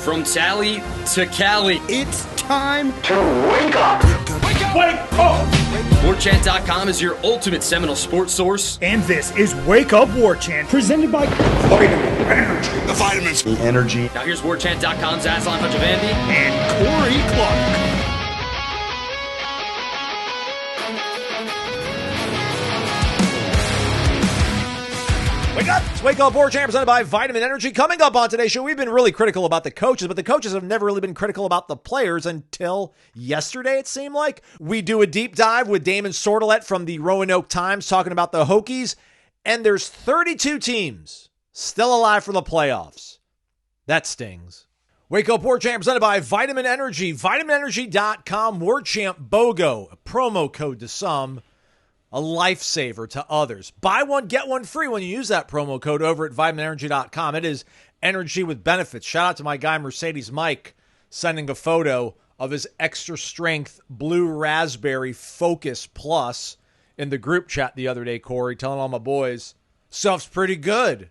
From Tally to Cali. It's time to wake up. Wake up! Warchant.com is your ultimate Seminole sports source. And this is Wake Up Warchant, presented by Vitamin Energy. The vitamins. The energy. Now here's Warchant.com's Aslan Hajavandi and Corey Clark. Wake up! It's Wake Up Warchant presented by Vitamin Energy. Coming up on today's show, we've been really critical about the coaches, but the coaches have never really been critical about the players until yesterday, it seemed like. We do a deep dive with Damien Sordelett from the Roanoke Times talking about the Hokies, and there's 32 teams still alive for the playoffs. That stings. Wake Up Warchant presented by Vitamin Energy. VitaminEnergy.com. warchantbogo, a promo code to some, a lifesaver to others. Buy one, get one free when you use that promo code over at VitaminEnergy.com. It is energy with benefits. Shout out to my guy Mercedes Mike sending a photo of his extra strength blue raspberry Focus Plus in the group chat the other day, Corey, telling all my boys, stuff's pretty good.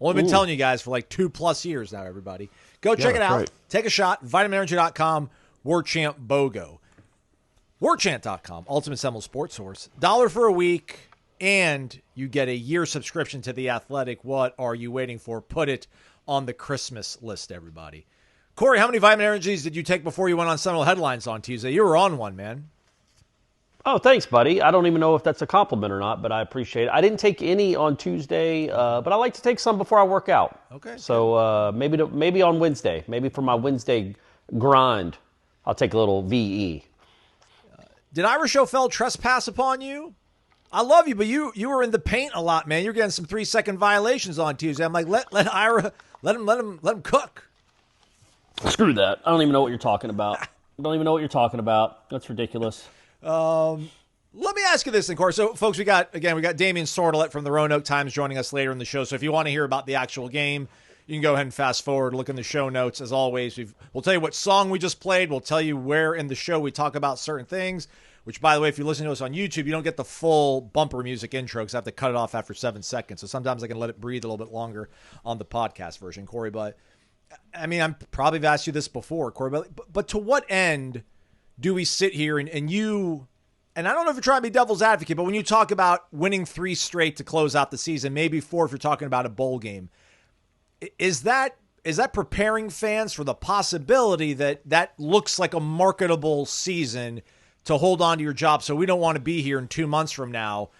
Only been telling you guys for like 2+ years now, everybody. Go check it out. Right. Take a shot. VitaminEnergy.com. warchantbogo. Warchant.com, ultimate Seminole sports source. $1 for a week, and you get a year subscription to The Athletic. What are you waiting for? Put it on the Christmas list, everybody. Corey, how many Vitamin Energies did you take before you went on Seminole Headlines on Tuesday? You were on one, man. Oh, thanks, buddy. I don't even know if that's a compliment or not, but I appreciate it. I didn't take any on Tuesday, but I like to take some before I work out. Okay. So maybe on Wednesday, maybe for my Wednesday grind, I'll take a little VE. Did Ira Schofel trespass upon you? I love you, but you were in the paint a lot, man. You're getting some 3-second violations on Tuesday. I'm like, let Ira let him cook. Screw that. I don't even know what you're talking about. That's ridiculous. Let me ask you this, then, Corey. So, folks, we got Damien Sordelett from the Roanoke Times joining us later in the show. So, if you want to hear about the actual game, you can go ahead and fast forward, look in the show notes. As always, we'll tell you what song we just played. We'll tell you where in the show we talk about certain things, which, by the way, if you listen to us on YouTube, you don't get the full bumper music intro because I have to cut it off after 7 seconds. So sometimes I can let it breathe a little bit longer on the podcast version, Corey. But, I mean, I'm probably have asked you this before, Corey, but to what end do we sit here and you, and I don't know if you're trying to be devil's advocate, but when you talk about winning 3 straight to close out the season, maybe 4 if you're talking about a bowl game, is that preparing fans for the possibility that looks like a marketable season to hold on to your job? So we don't want to be here in 2 months from now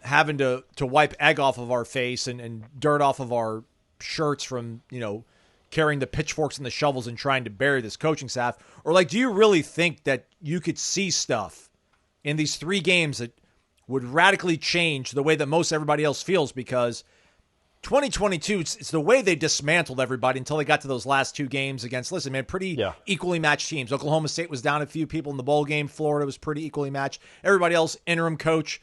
having to wipe egg off of our face and dirt off of our shirts from, carrying the pitchforks and the shovels and trying to bury this coaching staff? Or, like, do you really think that you could see stuff in these 3 games that would radically change the way that most everybody else feels? Because 2022, it's the way they dismantled everybody until they got to those last 2 games against, pretty equally matched teams. Oklahoma State was down a few people in the bowl game. Florida was pretty equally matched. Everybody else, interim coach,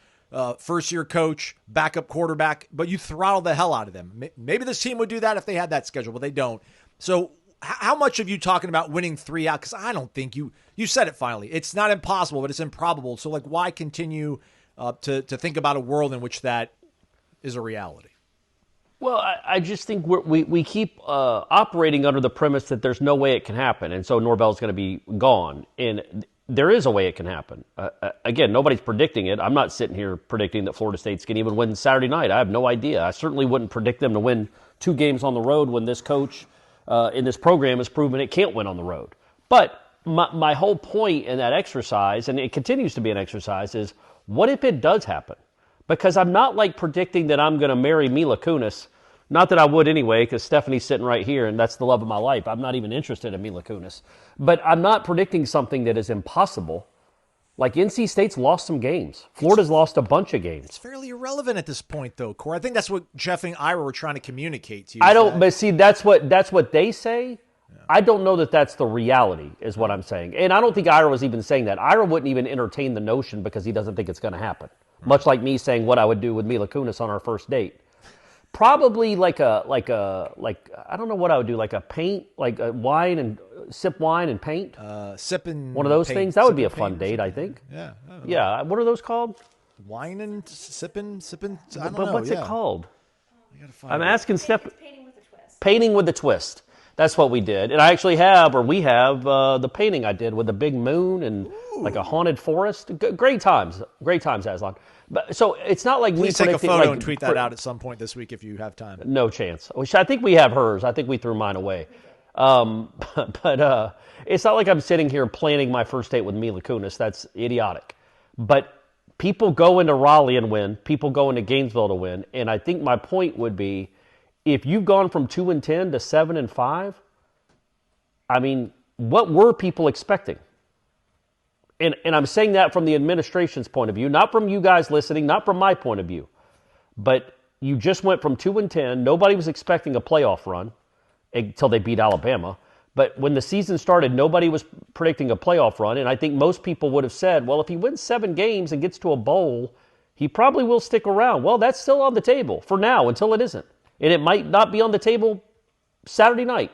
first-year coach, backup quarterback, but you throttled the hell out of them. Maybe this team would do that if they had that schedule, but they don't. So how much of you talking about winning 3 out? Because I don't think you said it finally. It's not impossible, but it's improbable. So, like, why continue to think about a world in which that is a reality? Well, I just think we keep operating under the premise that there's no way it can happen, and so Norvell's going to be gone. And there is a way it can happen. Again, nobody's predicting it. I'm not sitting here predicting that Florida State's going to even win Saturday night. I have no idea. I certainly wouldn't predict them to win 2 games on the road when this coach in this program has proven it can't win on the road. But my whole point in that exercise, and it continues to be an exercise, is what if it does happen? Because I'm not like predicting that I'm going to marry Mila Kunis. Not that I would anyway, because Stephanie's sitting right here, and that's the love of my life. I'm not even interested in Mila Kunis. But I'm not predicting something that is impossible. Like, NC State's lost some games. Florida's lost a bunch of games. It's fairly irrelevant at this point, though, Corey. I think that's what Jeff and Ira were trying to communicate to you. But see, that's what they say. Yeah. I don't know that that's the reality, is what I'm saying. And I don't think Ira was even saying that. Ira wouldn't even entertain the notion because he doesn't think it's going to happen. Right. Much like me saying what I would do with Mila Kunis on our first date. Probably like I don't know what I would do, like a paint, like a wine and sip wine and paint. Sipping one of those paint, things. That would be a fun date, I think. Yeah. Yeah. What are those called? Wine and sipping. I don't but know. What's it called? I'm asking Steph. Painting with a twist. That's what we did. And I actually have, or we have, the painting I did with the big moon and like a haunted forest. Great times, Aslan. But so it's not like Please me take a photo like, and tweet that out at some point this week if you have time. No chance. I think we have hers. I think we threw mine away. But it's not like I'm sitting here planning my first date with Mila Kunis. That's idiotic. But people go into Raleigh and win. People go into Gainesville to win. And I think my point would be, if you've gone from 2-10 to 7-5, I mean, what were people expecting? And I'm saying that from the administration's point of view, not from you guys listening, not from my point of view. But you just went from 2-10. Nobody was expecting a playoff run until they beat Alabama. But when the season started, nobody was predicting a playoff run. And I think most people would have said, well, if he wins 7 games and gets to a bowl, he probably will stick around. Well, that's still on the table for now until it isn't. And it might not be on the table Saturday night.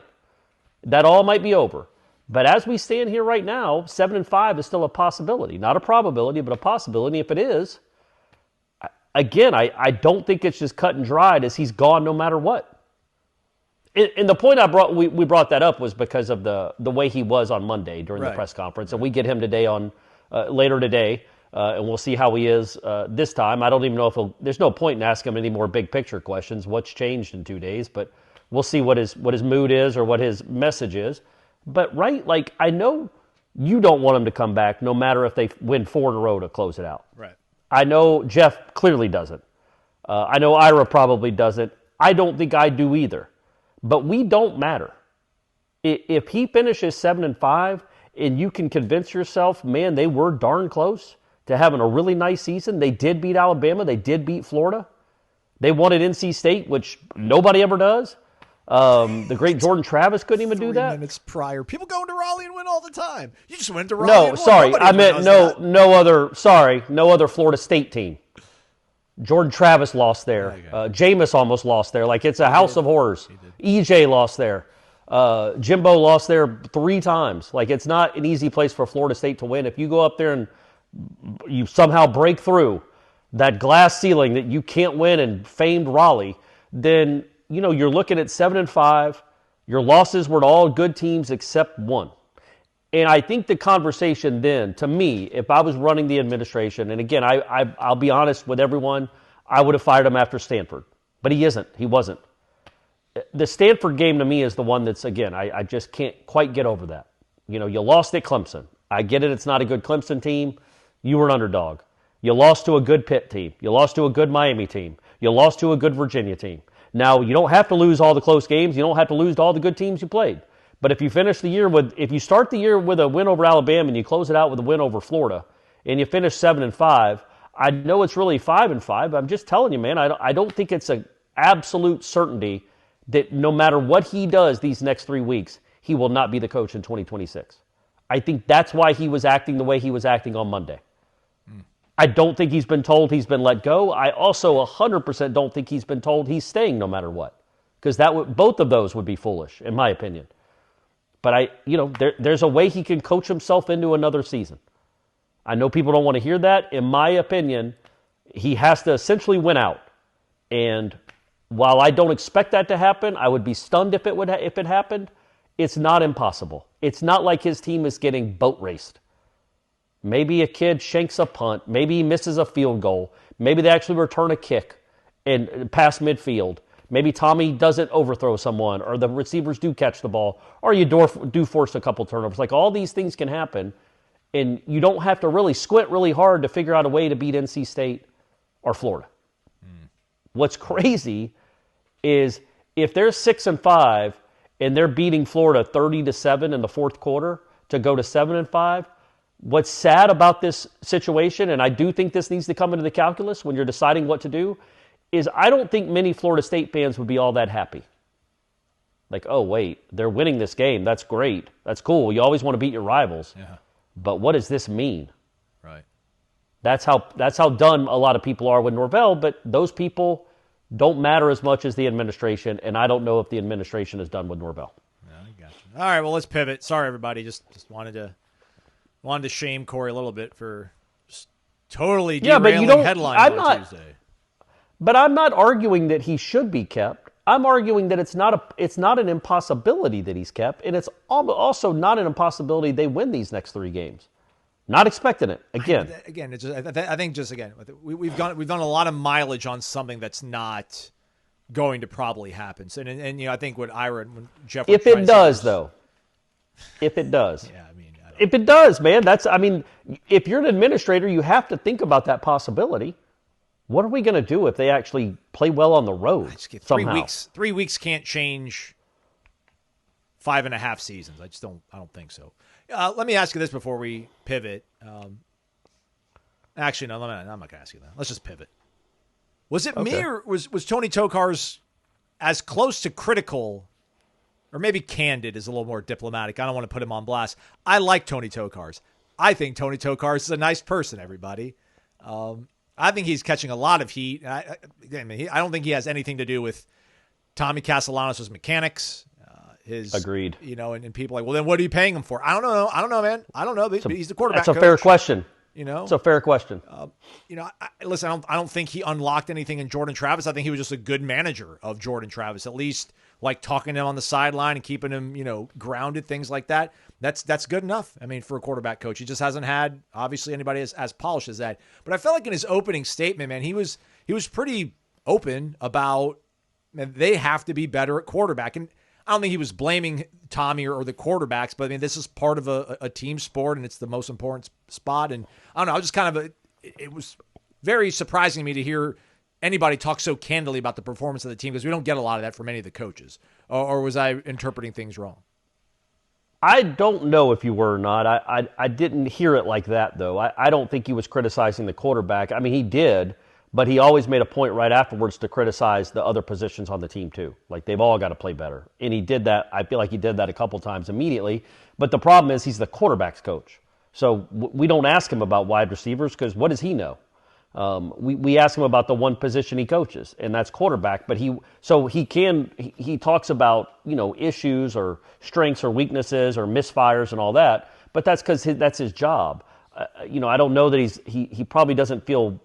That all might be over. But as we stand here right now, 7-5 is still a possibility. Not a probability, but a possibility. If it is, again, I don't think it's just cut and dried as he's gone no matter what. And the point we brought that up was because of the way he was on Monday during the press conference. And we get him today later today, and we'll see how he is this time. I don't even know if there's no point in asking him any more big picture questions. What's changed in 2 days? But we'll see what his mood is or what his message is. But like I know you don't want him to come back, no matter if they win 4 in a row to close it out. Right. I know Jeff clearly doesn't. I know Ira probably doesn't. I don't think I do either. But we don't matter. If he finishes 7-5 and you can convince yourself, man, they were darn close to having a really nice season. They did beat Alabama. They did beat Florida. They won at NC State, which nobody ever does. The great Jordan Travis couldn't even do that. 3 minutes prior. People go into Raleigh and win all the time. You just went to Raleigh and won. Sorry. Nobody I meant no other Florida State team. Jordan Travis lost there. Jameis almost lost there. Like, it's a house of horrors. EJ lost there. Jimbo lost there 3 times. Like, it's not an easy place for Florida State to win. If you go up there and you somehow break through that glass ceiling that you can't win in famed Raleigh, then, you're looking at 7-5. Your losses were to all good teams except one. And I think the conversation then, to me, if I was running the administration, and again, I'll be honest with everyone, I would have fired him after Stanford. But he isn't. He wasn't. The Stanford game to me is the one that's, again, I just can't quite get over that. You lost at Clemson. I get it. It's not a good Clemson team. You were an underdog. You lost to a good Pitt team. You lost to a good Miami team. You lost to a good Virginia team. Now, you don't have to lose all the close games. You don't have to lose to all the good teams you played. But if you finish the year if you start the year with a win over Alabama and you close it out with a win over Florida, and you finish 7-5, I know it's really 5-5. But I'm just telling you, man, I don't think it's an absolute certainty that no matter what he does these next 3 weeks, he will not be the coach in 2026. I think that's why he was acting the way he was acting on Monday. I don't think he's been told he's been let go. I also 100% don't think he's been told he's staying no matter what, because both of those would be foolish, in my opinion. But there's a way he can coach himself into another season. I know people don't want to hear that. In my opinion, he has to essentially win out. And while I don't expect that to happen, I would be stunned if it happened. It's not impossible. It's not like his team is getting boat raced. Maybe a kid shanks a punt. Maybe he misses a field goal. Maybe they actually return a kick and past midfield. Maybe Tommy doesn't overthrow someone, or the receivers do catch the ball, or you do force a couple turnovers. Like, all these things can happen, and you don't have to really squint really hard to figure out a way to beat NC State or Florida. What's crazy is if they're 6-5 and they're beating Florida 30-7 in the fourth quarter to go to 7-5, what's sad about this situation, and I do think this needs to come into the calculus when you're deciding what to do, is I don't think many Florida State fans would be all that happy. Like, oh, wait, they're winning this game. That's great. That's cool. You always want to beat your rivals. Yeah. But what does this mean? Right. That's how done a lot of people are with Norvell, but those people don't matter as much as the administration, and I don't know if the administration is done with Norvell. Yeah, I got you. All right, well, let's pivot. Sorry, everybody. Just wanted to shame Corey a little bit for just totally derailing headlines on Tuesday. But I'm not arguing that he should be kept. I'm arguing that it's not an impossibility that he's kept, and it's also not an impossibility they win these next 3 games. Not expecting it again. It's just, I think just again we've done a lot of mileage on something that's not going to probably happen. So, and I think what Ira and Jeff. If it does, though, if it does, yeah, I mean, if it does, man, if you're an administrator, you have to think about that possibility. What are we going to do if they actually play well on the road? Somehow? 3 weeks can't change 5.5 seasons. I don't think so. Let me ask you this before we pivot. Actually, no, I'm not going to ask you that. Let's just pivot. Was it me or was Tony Tokarz as close to critical, or maybe candid is a little more diplomatic. I don't want to put him on blast. I like Tony Tokarz. I think Tony Tokarz is a nice person, everybody. I think he's catching a lot of heat. I don't think he has anything to do with Tommy Castellanos' mechanics. Agreed. And people are like, well, then what are you paying him for? I don't know, man. I don't know. But he's the quarterback coach. That's a fair question. It's a fair question. Listen, I don't think he unlocked anything in Jordan Travis. I think he was just a good manager of Jordan Travis, at least like talking to him on the sideline and keeping him, grounded, things like that. That's good enough. I mean, for a quarterback coach, he just hasn't had obviously anybody as polished as that. But I felt like in his opening statement, man, he was pretty open about, man, they have to be better at quarterback. And I don't think he was blaming Tommy or the quarterbacks, but I mean, this is part of a team sport, and it's the most important spot. And I don't know, I was just kind of it was very surprising to me to hear anybody talk so candidly about the performance of the team, because we don't get a lot of that from any of the coaches. Or was I interpreting things wrong? I don't know if you were or not. I didn't hear it like that, though. I don't think he was criticizing the quarterback. I mean, he did, but he always made a point right afterwards to criticize the other positions on the team, too. Like, they've all got to play better. And he did that. I feel like he did that a couple times immediately. But the problem is he's the quarterback's coach. So we don't ask him about wide receivers, because what does he know? We ask him about the one position he coaches, and that's quarterback. But he talks about, issues or strengths or weaknesses or misfires and all that. But that's because that's his job. I don't know that he probably doesn't feel,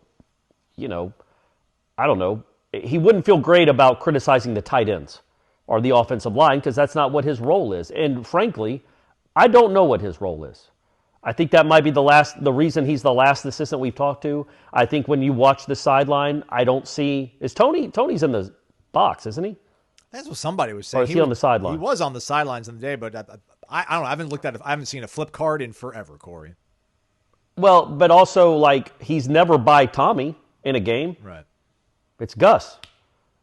I don't know. He wouldn't feel great about criticizing the tight ends or the offensive line, because that's not what his role is. And frankly, I don't know what his role is. I think that might be the reason he's the last assistant we've talked to. I think when you watch the sideline, I don't see, Tony's in the box, isn't he? That's what somebody was saying. Or is he on the sideline? He was on the sidelines in the day, but I don't know. I haven't looked at it. I haven't seen a flip card in forever, Corey. Well, but also, he's never by Tommy in a game. Right. It's Gus.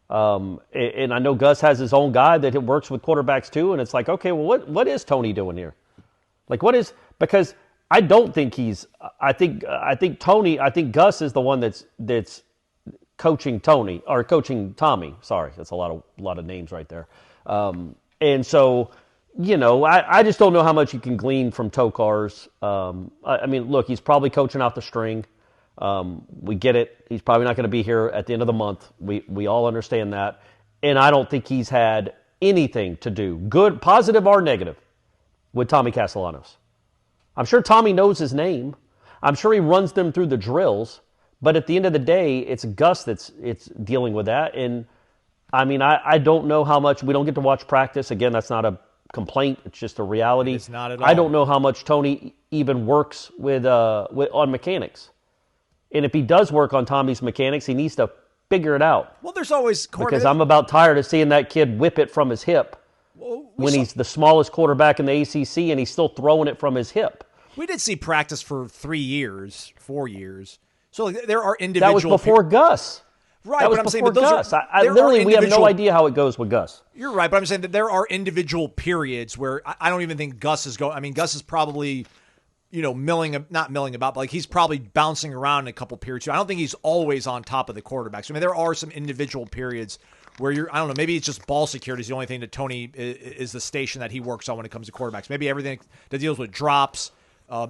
And I know Gus has his own guy that works with quarterbacks too, and it's like, okay, well, what is Tony doing here? Because I don't think I think Gus is the one that's coaching Tony or coaching Tommy. Sorry, that's a lot of names right there. And so, I just don't know how much you can glean from Tokarz. I mean, look, he's probably coaching out the string. We get it. He's probably not going to be here at the end of the month. We all understand that. And I don't think he's had anything to do, good, positive, or negative, with Tommy Castellanos. I'm sure Tommy knows his name. I'm sure he runs them through the drills. But at the end of the day, it's Gus it's dealing with that. And, I mean, I don't know how much. We don't get to watch practice. Again, that's not a complaint. It's just a reality. It's not at all. I don't know how much Tony even works on mechanics. And if he does work on Tommy's mechanics, he needs to figure it out. Well, there's always... Because I'm about tired of seeing that kid whip it from his hip. He's the smallest quarterback in the ACC, and he's still throwing it from his hip. We did see practice for 4 years. So there are individual... That was before Gus. Right, that was but I'm saying, before but Gus. We have no idea how it goes with Gus. You're right, but I'm saying that there are individual periods where I don't even think Gus is going... I mean, Gus is probably, not milling about, but he's probably bouncing around in a couple periods. I don't think he's always on top of the quarterbacks. I mean, there are some individual periods where I don't know, maybe it's just ball security is the only thing that Tony is the station that he works on when it comes to quarterbacks. Maybe everything that deals with drops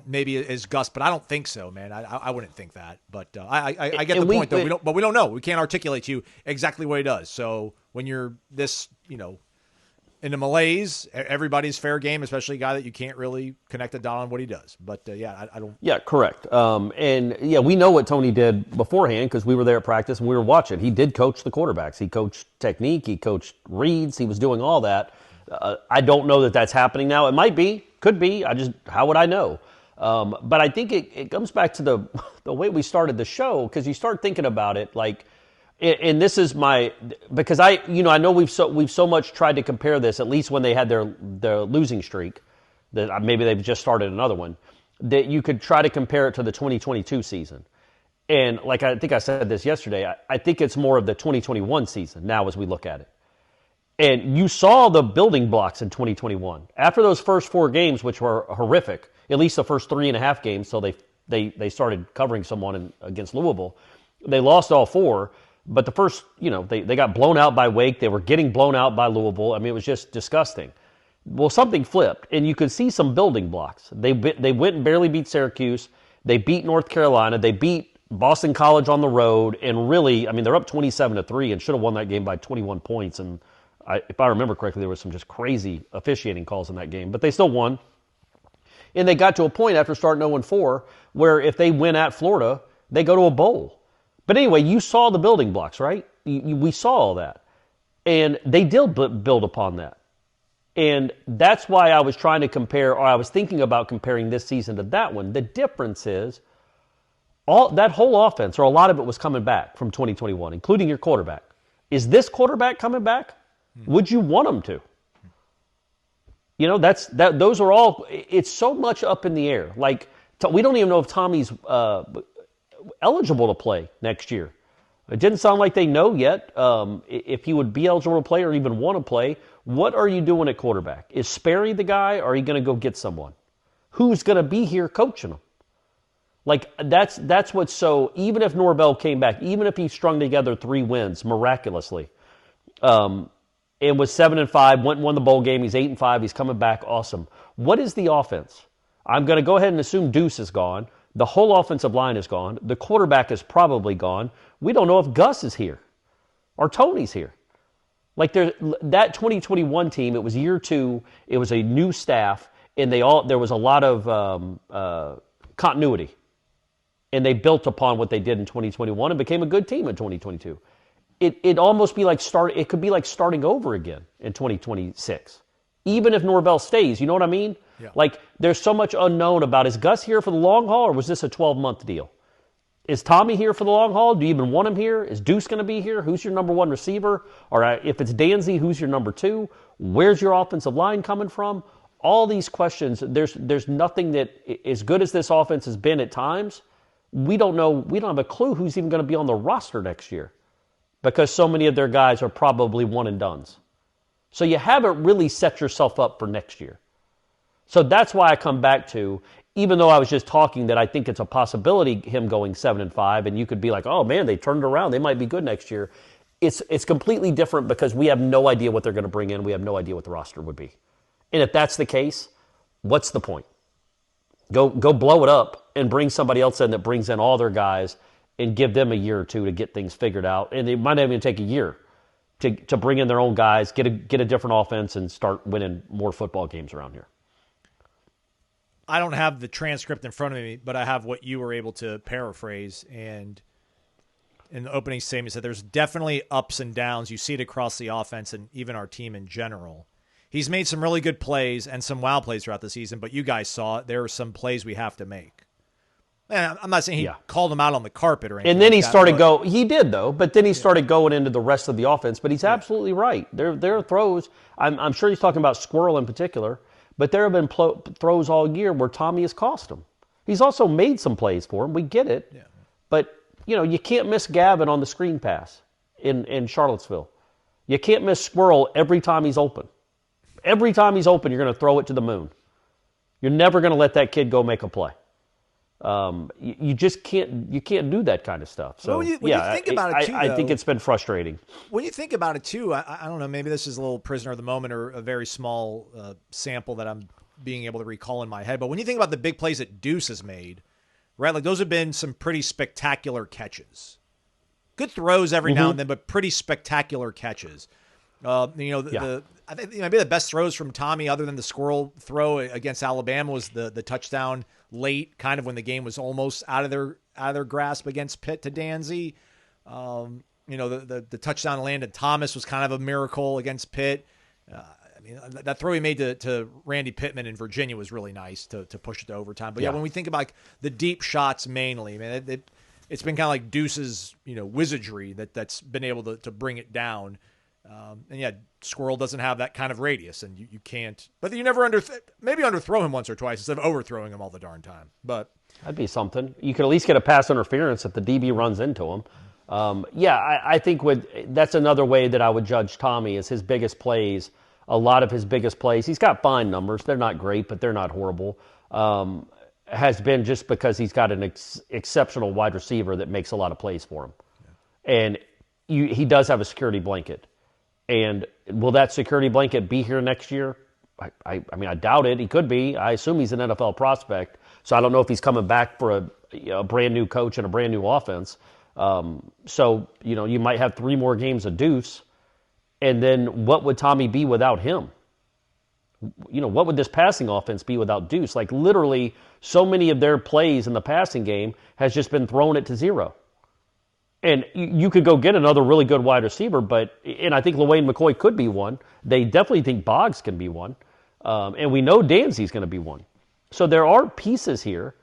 maybe is Gus, but I don't think so, man. I wouldn't think that. But I get the point, though. We don't know. We can't articulate to you exactly what he does. So when you're this, into malaise. Everybody's fair game, especially a guy that you can't really connect a dot on what he does. But, I don't. Yeah, correct. We know what Tony did beforehand because we were there at practice and we were watching. He did coach the quarterbacks. He coached technique. He coached reads. He was doing all that. I don't know that that's happening now. It might be. Could be. How would I know? But I think it comes back to the way we started the show, because you start thinking about it like, and this is because I know we've so much tried to compare this, at least when they had their losing streak, that maybe they've just started another one, that you could try to compare it to the 2022 season. And like I think I said this yesterday, I think it's more of the 2021 season now as we look at it. And you saw the building blocks in 2021. After those first 4 games, which were horrific, at least the first 3.5 games, so they started covering someone against Louisville. They lost all 4, but the first, they got blown out by Wake. They were getting blown out by Louisville. I mean, it was just disgusting. Well, something flipped, and you could see some building blocks. They went and barely beat Syracuse. They beat North Carolina. They beat Boston College on the road, and really, I mean, they're up 27-3 and should have won that game by 21 points, and if I remember correctly, there was some just crazy officiating calls in that game. But they still won. And they got to a point after starting 0-4 where if they win at Florida, they go to a bowl. But anyway, you saw the building blocks, right? We saw all that. And they did build upon that. And that's why I was trying to compare, or I was thinking about comparing this season to that one. The difference is that whole offense, or a lot of it, was coming back from 2021, including your quarterback. Is this quarterback coming back? Would you want him to? Those are all, it's so much up in the air. Like, we don't even know if Tommy's eligible to play next year. It didn't sound like they know yet if he would be eligible to play or even want to play. What are you doing at quarterback? Is Sperry the guy, or are you going to go get someone? Who's going to be here coaching them? Like, that's what's so, even if Norvell came back, even if he strung together 3 wins miraculously, and was 7-5, went and won the bowl game. He's 8-5. He's coming back. Awesome. What is the offense? I'm going to go ahead and assume Deuce is gone. The whole offensive line is gone. The quarterback is probably gone. We don't know if Gus is here or Tony's here. Like, that 2021 team, it was year 2. It was a new staff, and there was a lot of continuity. And they built upon what they did in 2021 and became a good team in 2022. It almost be like it could be like starting over again in 2026, even if Norvell stays. You know what I mean? Yeah. Like, there's so much unknown about, is Gus here for the long haul, or was this a 12-month deal? Is Tommy here for the long haul? Do you even want him here? Is Deuce going to be here? Who's your number 1 receiver? Or if it's Danzy, who's your number 2? Where's your offensive line coming from? All these questions. There's nothing that, as good as this offense has been at times, we don't know. We don't have a clue who's even going to be on the roster next year, because so many of their guys are probably one-and-dones. So you haven't really set yourself up for next year. So that's why I come back to, even though I was just talking that I think it's a possibility him going 7-5, and you could be like, oh man, they turned it around. They might be good next year. It's completely different because we have no idea what they're going to bring in. We have no idea what the roster would be. And if that's the case, what's the point? Go blow it up and bring somebody else in that brings in all their guys and give them a year or 2 to get things figured out. And it might not even take a year to bring in their own guys, get a different offense, and start winning more football games around here. I don't have the transcript in front of me, but I have what you were able to paraphrase. And in the opening statement, you said there's definitely ups and downs. You see it across the offense and even our team in general. He's made some really good plays and some wow plays throughout the season, but you guys saw it. There are some plays we have to make. And I'm not saying he called them out on the carpet or anything. And then like he started he did though, but then he started going into the rest of the offense. But he's absolutely right. There are throws. I'm sure he's talking about Squirrel in particular, but there have been throws all year where Tommy has cost him. He's also made some plays for him. We get it. Yeah. But, you can't miss Gavin on the screen pass in Charlottesville. You can't miss Squirrel every time he's open. Every time he's open, you're going to throw it to the moon. You're never going to let that kid go make a play. You just can't do that kind of stuff. So when you think about it too, I think it's been frustrating. When you think about it too, I don't know, maybe this is a little prisoner of the moment or a very small sample that I'm being able to recall in my head. But when you think about the big plays that Deuce has made, right? Like, those have been some pretty spectacular catches. Good throws every now and then, but pretty spectacular catches. I think maybe the best throws from Tommy, other than the squirrel throw against Alabama, was the touchdown late, kind of when the game was almost out of their grasp against Pitt to Danzy. The touchdown to Landon Thomas was kind of a miracle against Pitt. That throw he made to Randy Pittman in Virginia was really nice to push it to overtime. But when we think about the deep shots mainly, it's been kind of like Deuce's wizardry that's been able to bring it down. Squirrel doesn't have that kind of radius, and you can't. But you never maybe underthrow him once or twice instead of overthrowing him all the darn time. But that'd be something. You could at least get a pass interference if the DB runs into him. I think that's another way that I would judge Tommy is his biggest plays. A lot of his biggest plays, he's got fine numbers. They're not great, but they're not horrible. Has been just because he's got an exceptional wide receiver that makes a lot of plays for him. Yeah. And he does have a security blanket. And will that security blanket be here next year? I doubt it. He could be. I assume he's an NFL prospect. So I don't know if he's coming back for a brand new coach and a brand new offense. You might have 3 more games of Deuce. And then what would Tommy be without him? What would this passing offense be without Deuce? Like literally so many of their plays in the passing game has just been thrown it to zero. And you could go get another really good wide receiver, and I think LaWayne McCoy could be one. They definitely think Boggs can be one. And we know Danzy's going to be one. So there are pieces here,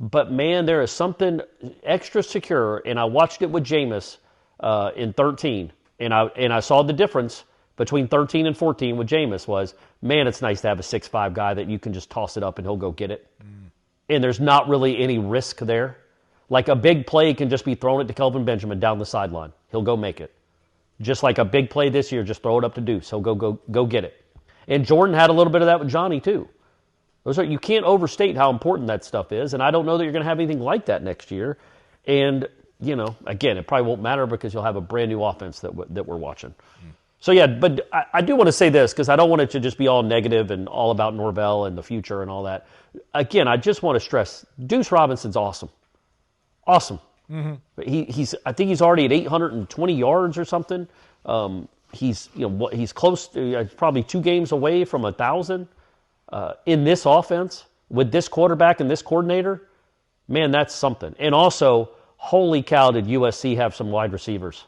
but man, there is something extra secure. And I watched it with Jameis in 13. And I saw the difference between 13 and 14 with Jameis was, man, it's nice to have a 6'5" guy that you can just toss it up and he'll go get it. And there's not really any risk there. Like a big play can just be thrown it to Kelvin Benjamin down the sideline. He'll go make it. Just like a big play this year, just throw it up to Deuce. He'll go get it. And Jordan had a little bit of that with Johnny too. You can't overstate how important that stuff is, and I don't know that you're going to have anything like that next year. And again, it probably won't matter because you'll have a brand new offense that we're watching. So, but I do want to say this because I don't want it to just be all negative and all about Norvell and the future and all that. Again, I just want to stress, Deuce Robinson's awesome. Awesome. Mm-hmm. I think he's already at 820 yards or something. He's close to probably 2 games away from 1,000 in this offense with this quarterback and this coordinator. Man, that's something. And also, holy cow, did USC have some wide receivers?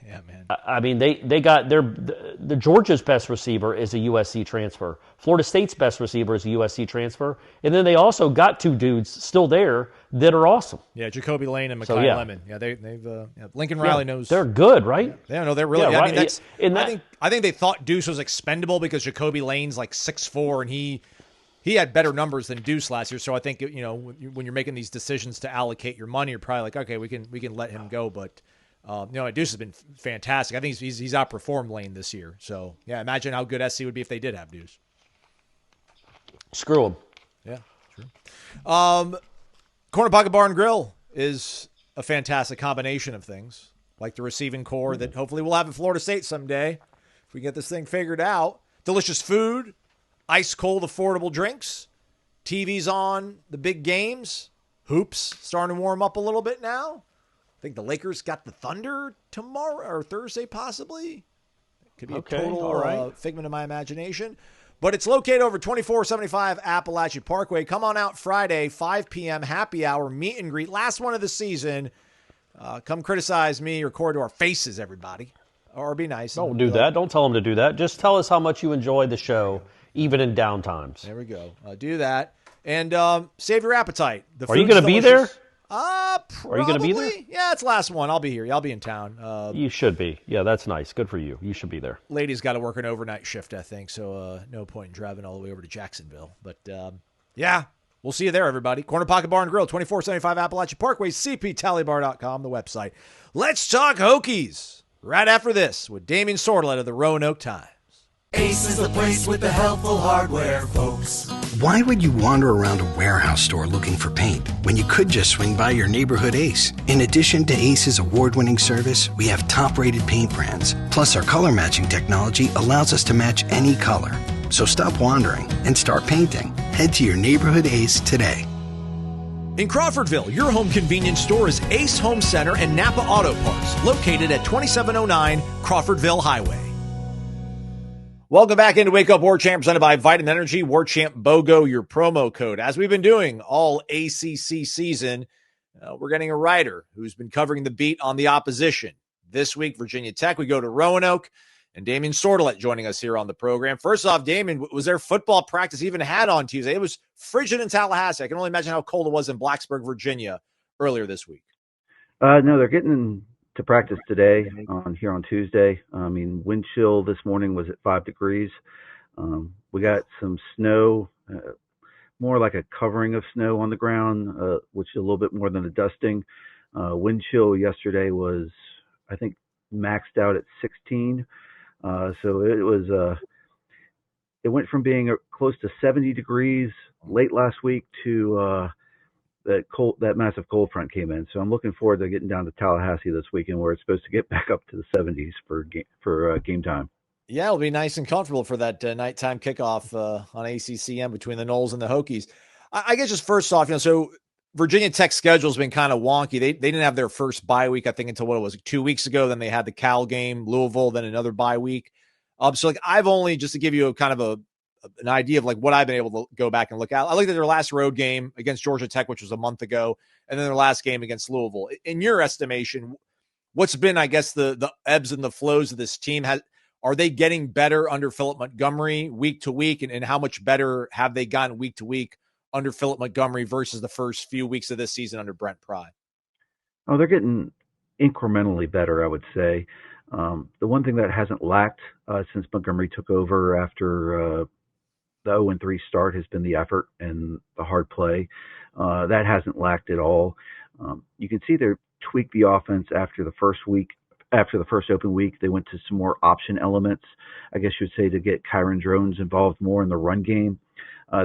Yeah, man. I mean, they got the Georgia's best receiver is a USC transfer. Florida State's best receiver is a USC transfer. And then they also got 2 dudes still there that are awesome. Yeah, Jacoby Lane and Mekhi Lemon. Yeah, they've Lincoln Riley knows. They're good, right? Yeah, no, they're really. Yeah, right. I think they thought Deuce was expendable because Jacoby Lane's like 6'4", and he had better numbers than Deuce last year. So I think when you're making these decisions to allocate your money, you're probably like, okay, we can let him go, but. Deuce has been fantastic. I think he's outperformed Lane this year. So, yeah, imagine how good SC would be if they did have Deuce. Screw him. Yeah, true. Corner Pocket Bar and Grill is a fantastic combination of things, like the receiving core that hopefully we'll have in Florida State someday if we get this thing figured out. Delicious food, ice-cold, affordable drinks, TVs on, the big games, hoops starting to warm up a little bit now. I think the Lakers got the Thunder tomorrow or Thursday, possibly. Could be a total figment of my imagination. But it's located over 2475 Appalachian Parkway. Come on out Friday, 5 p.m., happy hour, meet and greet. Last one of the season. Come criticize me or Corey to our faces, everybody. Or be nice. Don't do that. Don't tell them to do that. Just tell us how much you enjoy the show, even in down times. There we go. Do that. And save your appetite. Are you going to be there? Probably. Are you going to be there? Yeah, it's the last one. I'll be here. I'll be in town. You should be. Yeah, that's nice. Good for you. You should be there. Ladies got to work an overnight shift, I think, so no point in driving all the way over to Jacksonville. But, yeah, we'll see you there, everybody. Corner Pocket Bar and Grill, 2475 Appalachian Parkway, cptallybar.com, the website. Let's talk Hokies right after this with Damien Sordelett of the Roanoke Times. Ace is the place with the helpful hardware, folks. Why would you wander around a warehouse store looking for paint when you could just swing by your neighborhood Ace? In addition to Ace's award-winning service, we have top-rated paint brands. Plus, our color matching technology allows us to match any color. So stop wandering and start painting. Head to your neighborhood Ace today. In Crawfordville, your home convenience store is Ace Home Center and NAPA Auto Parts, located at 2709 Crawfordville Highway. Welcome back into Wake Up Warchant, presented by Vitamin Energy. warchantbogo, your promo code. As we've been doing all ACC season, we're getting a writer who's been covering the beat on the opposition. This week, Virginia Tech, we go to Roanoke, and Damien Sordelett joining us here on the program. First off, Damien, was there football practice even had on Tuesday? It was frigid in Tallahassee. I can only imagine how cold it was in Blacksburg, Virginia earlier this week. No, they're getting to practice today here on Tuesday. Wind chill this morning was at 5 degrees. We got some snow, more like a covering of snow on the ground, which is a little bit more than a dusting. Wind chill yesterday was, I think, maxed out at 16. So it went from being close to 70 degrees late last week to that massive cold front came in. So I'm looking forward to getting down to Tallahassee this weekend, where it's supposed to get back up to the 70s for game time. Yeah, it'll be nice and comfortable for that nighttime kickoff on ACCM between the Noles and the Hokies. I guess just first off, so Virginia Tech's schedule's been kind of wonky. They didn't have their first bye week, I think, until what it was 2 weeks ago. Then they had the Cal game, Louisville, then another bye week. So I've only, just to give you an idea of what I've been able to go back and look at. I looked at their last road game against Georgia Tech, which was a month ago, and then their last game against Louisville. In your estimation, what's been, I guess, the ebbs and the flows of this team? Are they getting better under Philip Montgomery week to week, and how much better have they gotten week to week under Philip Montgomery versus the first few weeks of this season under Brent Pry? Oh, they're getting incrementally better, I would say. The one thing that hasn't lacked since Montgomery took over after the 0-3 start has been the effort and the hard play. That hasn't lacked at all. You can see they tweaked the offense after the first open week. They went to some more option elements, I guess you would say, to get Kyron Drones involved more in the run game.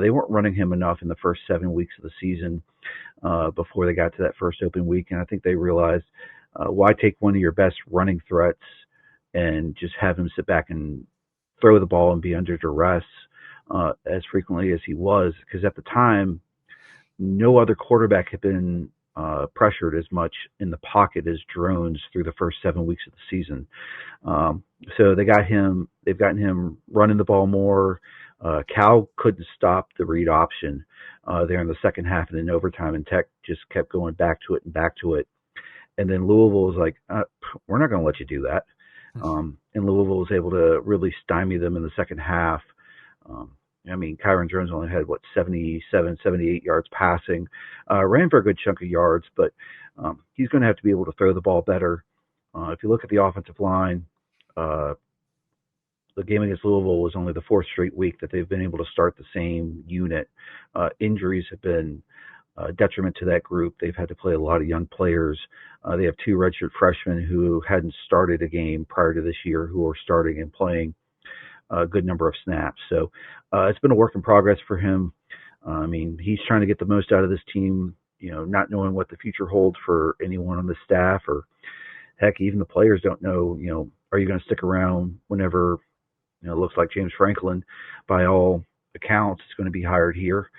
They weren't running him enough in the first 7 weeks of the season before they got to that first open week. And I think they realized, why take one of your best running threats and just have him sit back and throw the ball and be under duress as frequently as he was? Because at the time, no other quarterback had been pressured as much in the pocket as Drones through the first 7 weeks of the season. So they've gotten him running the ball more. Cal couldn't stop the read option there in the second half and in overtime, and Tech just kept going back to it. And then Louisville was like, we're not going to let you do that. And Louisville was able to really stymie them in the second half. Kyron Drones only had, 77, 78 yards passing. Ran for a good chunk of yards, but he's going to have to be able to throw the ball better. If you look at the offensive line, the game against Louisville was only the fourth straight week that they've been able to start the same unit. Injuries have been a detriment to that group. They've had to play a lot of young players. They have two redshirt freshmen who hadn't started a game prior to this year who are starting and playing a good number of snaps. So it's been a work in progress for him. He's trying to get the most out of this team, not knowing what the future holds for anyone on the staff, or heck, even the players don't know, are you going to stick around whenever, it looks like James Franklin, by all accounts, is going to be hired here.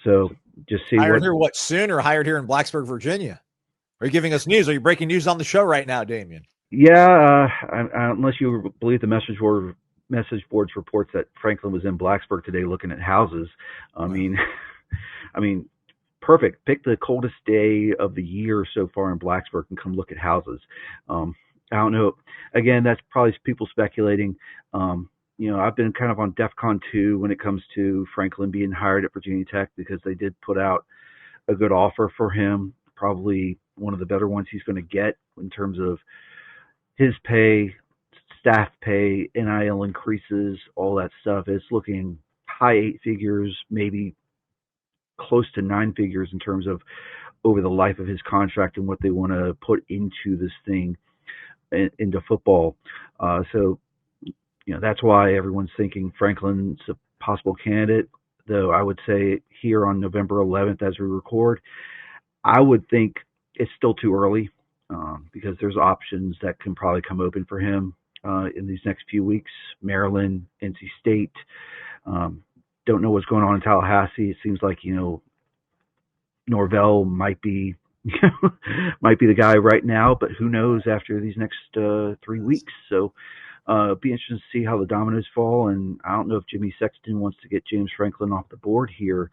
So just see hired here soon, or hired here in Blacksburg, Virginia? Are you giving us news? Are you breaking news on the show right now, Damien? Yeah, unless you believe the message boards reports that Franklin was in Blacksburg today looking at houses. Perfect. Pick the coldest day of the year so far in Blacksburg and come look at houses. I don't know. Again, that's probably people speculating. I've been kind of on DEFCON 2 when it comes to Franklin being hired at Virginia Tech, because they did put out a good offer for him, probably one of the better ones he's going to get in terms of his pay, staff pay, NIL increases, all that stuff. It's looking high 8 figures, maybe close to 9 figures in terms of over the life of his contract and what they want to put into this thing, into football. So that's why everyone's thinking Franklin's a possible candidate, though I would say here on November 11th as we record, I would think it's still too early because there's options that can probably come open for him in these next few weeks. Maryland, NC State, don't know what's going on in Tallahassee. It seems like, Norvell might be the guy right now, but who knows after these next 3 weeks. So Be interested to see how the dominoes fall, and I don't know if Jimmy Sexton wants to get James Franklin off the board here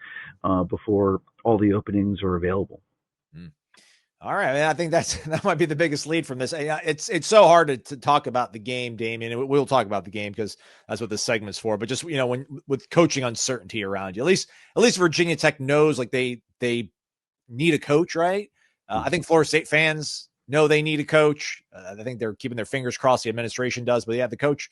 before all the openings are available. All right, I think that might be the biggest lead from this. It's so hard to talk about the game, Damien, and we'll talk about the game because that's what this segment's for. But just when with coaching uncertainty around you, at least Virginia Tech knows like they need a coach, right? I think Florida State fans know they need a coach. I think they're keeping their fingers crossed. The administration does, but the coach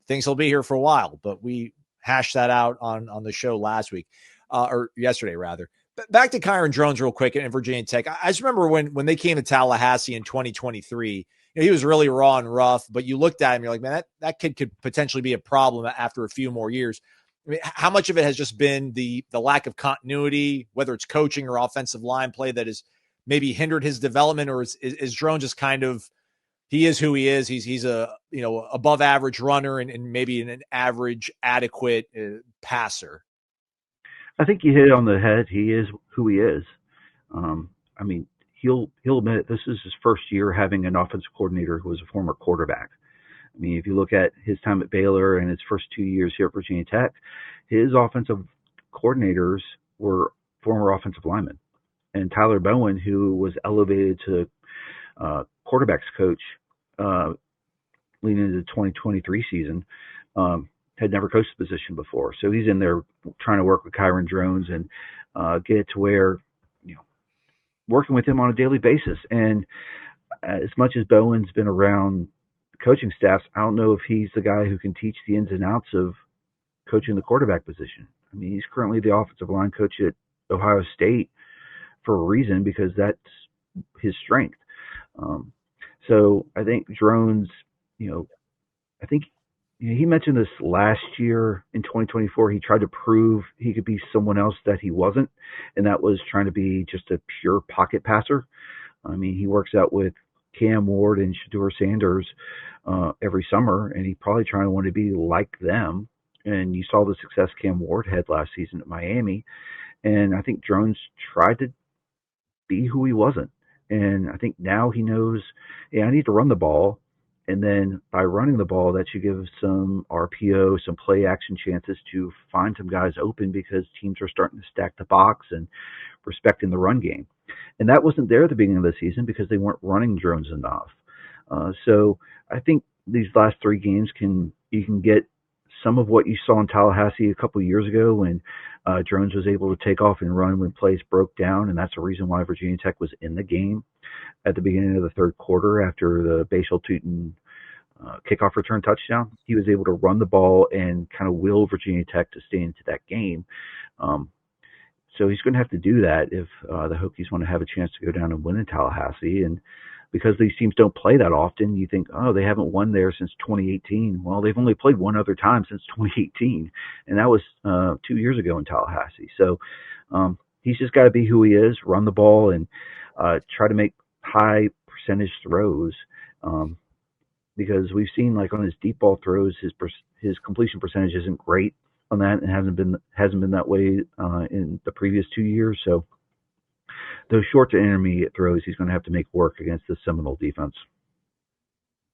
thinks he'll be here for a while. But we hashed that out on the show last week or yesterday rather. Back to Kyron Drones real quick in Virginia Tech. I just remember when they came to Tallahassee in 2023, he was really raw and rough, but you looked at him, you're like, man, that kid could potentially be a problem after a few more years. I mean, how much of it has just been the lack of continuity, whether it's coaching or offensive line play that has maybe hindered his development, or is Drone just kind of, he is who he is. He's a, above average runner and maybe an average adequate passer. I think you hit it on the head. He is who he is. I mean, he'll admit it. This is his first year having an offensive coordinator who was a former quarterback. I mean, if you look at his time at Baylor and his first 2 years here at Virginia Tech, his offensive coordinators were former offensive linemen. And Tyler Bowen, who was elevated to quarterbacks coach leading into the 2023 season, had never coached the position before. So he's in there trying to work with Kyron Drones and get it to where, working with him on a daily basis. And as much as Bowen's been around coaching staffs, I don't know if he's the guy who can teach the ins and outs of coaching the quarterback position. I mean, he's currently the offensive line coach at Ohio State for a reason, because that's his strength. So I think Drones, I think he mentioned this last year in 2024. He tried to prove he could be someone else that he wasn't, and that was trying to be just a pure pocket passer. I mean, he works out with Cam Ward and Shedeur Sanders every summer, and he probably trying to want to be like them. And you saw the success Cam Ward had last season at Miami, and I think Drones tried to be who he wasn't. And I think now he knows, I need to run the ball. And then by running the ball, that should give some RPO, some play action chances to find some guys open, because teams are starting to stack the box and respecting the run game. And that wasn't there at the beginning of the season because they weren't running Drones enough. So I think these last three games you can get some of what you saw in Tallahassee a couple of years ago when Drones was able to take off and run when plays broke down. And that's the reason why Virginia Tech was in the game at the beginning of the third quarter after the Bashal Tutin kickoff return touchdown. He was able to run the ball and kind of will Virginia Tech to stay into that game. So he's going to have to do that if the Hokies want to have a chance to go down and win in Tallahassee. And because these teams don't play that often, you think, they haven't won there since 2018. Well, they've only played one other time since 2018, and that was 2 years ago in Tallahassee. So he's just got to be who he is, run the ball, and try to make high percentage throws. Because we've seen, like, on his deep ball throws, his completion percentage isn't great on that, and hasn't been that way in the previous 2 years. So those short to intermediate throws, he's going to have to make work against the Seminole defense.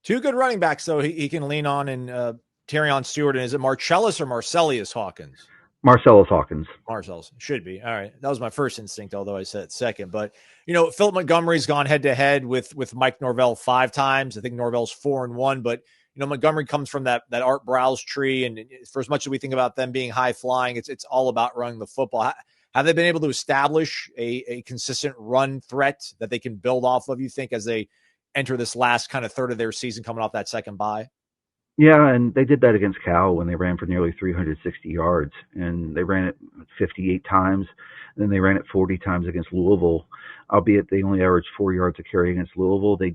Two good running backs, though, he can lean on, and Terrion Stewart. And is it Marcellus or Marcellius Hawkins? Marcellus Hawkins. Marcellus. Should be. All right. That was my first instinct, although I said second. But, Philip Montgomery's gone head-to-head with Mike Norvell 5 times. I think Norvell's 4-1. But, Montgomery comes from that Art Browse tree. And for as much as we think about them being high-flying, it's all about running the football. Have they been able to establish a consistent run threat that they can build off of, you think, as they enter this last kind of third of their season coming off that second bye? Yeah, and they did that against Cal when they ran for nearly 360 yards, and they ran it 58 times, and then they ran it 40 times against Louisville, albeit they only averaged 4 yards a carry against Louisville. They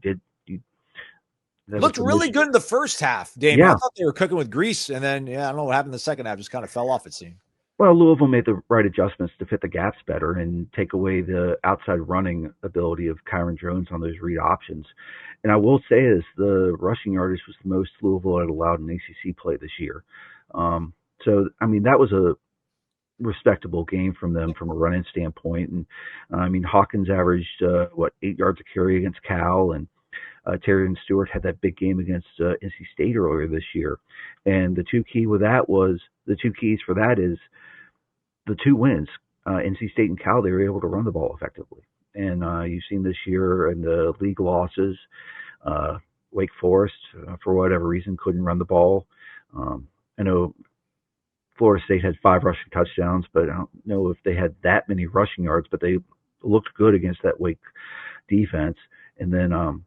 looked really good in the first half, Damien. Yeah. I thought they were cooking with grease, and then, I don't know what happened in the second half. Just kind of fell off, it seemed. Well, Louisville made the right adjustments to fit the gaps better and take away the outside running ability of Kyron Drones on those read options. And I will say this, the rushing yardage was the most Louisville had allowed in ACC play this year. So, I mean, that was a respectable game from them from a run-in standpoint. And, Hawkins averaged, 8 yards a carry against Cal. And Terry and Stewart had that big game against NC State earlier this year, and the two keys for that is the two wins. NC State and Cal, they were able to run the ball effectively, and you've seen this year in the league losses. Wake Forest, for whatever reason, couldn't run the ball. I know Florida State had 5 rushing touchdowns, but I don't know if they had that many rushing yards, but they looked good against that Wake defense. And then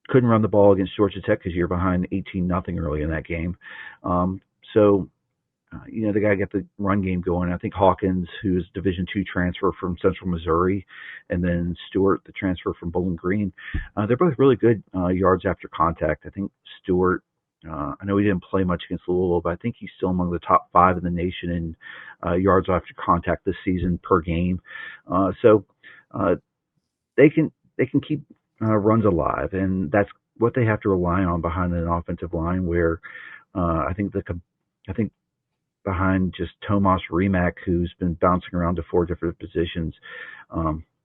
couldn't run the ball against Georgia Tech because you're behind 18-0 early in that game. They got to get the run game going. I think Hawkins, who's Division II transfer from Central Missouri, and then Stewart, the transfer from Bowling Green, they're both really good yards after contact. I think Stewart, I know he didn't play much against Louisville, but I think he's still among the top 5 in the nation in yards after contact this season per game. They can keep runs alive, and that's what they have to rely on behind an offensive line where I think behind just Tomas Rimac, who's been bouncing around to 4 different positions.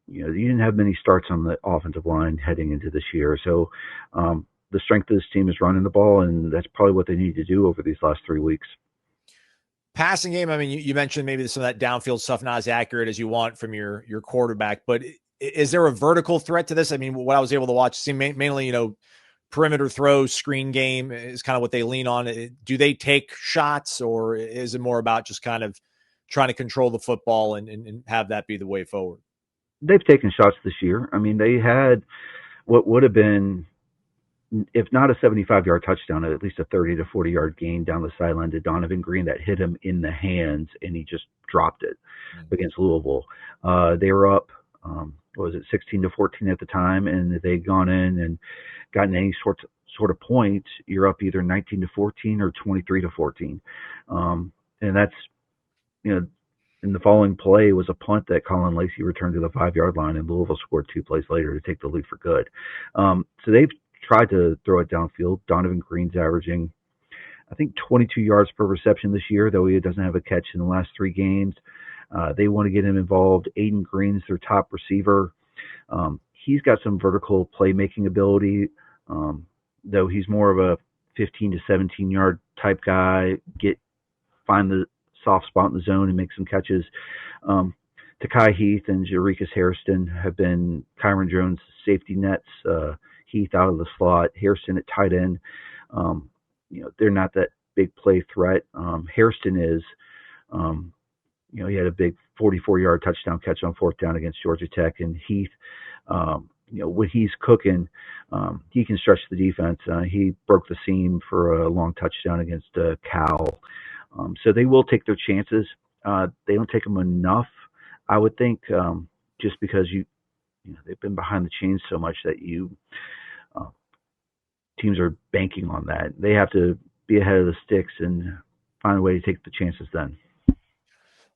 You didn't have many starts on the offensive line heading into this year. So the strength of this team is running the ball, and that's probably what they need to do over these last 3 weeks. Passing game, I mean, you mentioned maybe some of that downfield stuff not as accurate as you want from your quarterback, but is there a vertical threat to this? I mean, what I was able to watch seemed mainly, perimeter throws, screen game is kind of what they lean on. Do they take shots, or is it more about just kind of trying to control the football and have that be the way forward? They've taken shots this year. I mean, they had what would have been, if not a 75-yard touchdown, at least a 30 to 40-yard gain down the sideline to Donovan Green that hit him in the hands, and he just dropped it against Louisville. They were up, 16-14 at the time, and they'd gone in and gotten any sort of points. You're up either 19-14 or 23-14, and that's and the following play was a punt that Colin Lacey returned to the 5-yard line, and Louisville scored 2 plays later to take the lead for good. So they've tried to throw it downfield. Donovan Green's averaging, I think, 22 yards per reception this year, though he doesn't have a catch in the last 3 games. They want to get him involved. Aiden Green's their top receiver. He's got some vertical playmaking ability, though he's more of a 15 to 17-yard type guy. Find the soft spot in the zone and make some catches. Takai Heath and Jarikus Hairston have been Kyron Jones' safety nets. Heath out of the slot, Hairston at tight end. They're not that big play threat. Hairston is. He had a big 44-yard touchdown catch on 4th down against Georgia Tech, and Heath, when he's cooking, he can stretch the defense. He broke the seam for a long touchdown against Cal. So they will take their chances. They don't take them enough, I would think, just because they've been behind the chains so much that teams are banking on that. They have to be ahead of the sticks and find a way to take the chances then.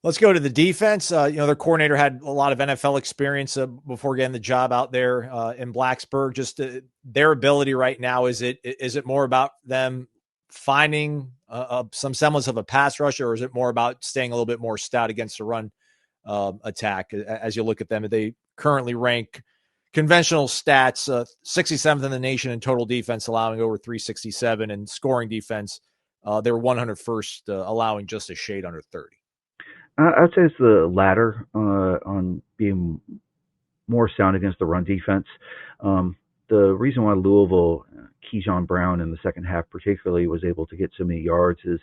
Let's go to the defense. Their coordinator had a lot of NFL experience before getting the job out there in Blacksburg. Just their ability right now, is it more about them finding some semblance of a pass rush, or is it more about staying a little bit more stout against the run attack? As you look at them, they currently rank conventional stats 67th in the nation in total defense, allowing over 367, and scoring defense, they were 101st, allowing just a shade under 30. I'd say it's the latter on being more sound against the run defense. The reason why Louisville, Keyshawn Brown in the second half particularly, was able to get so many yards is,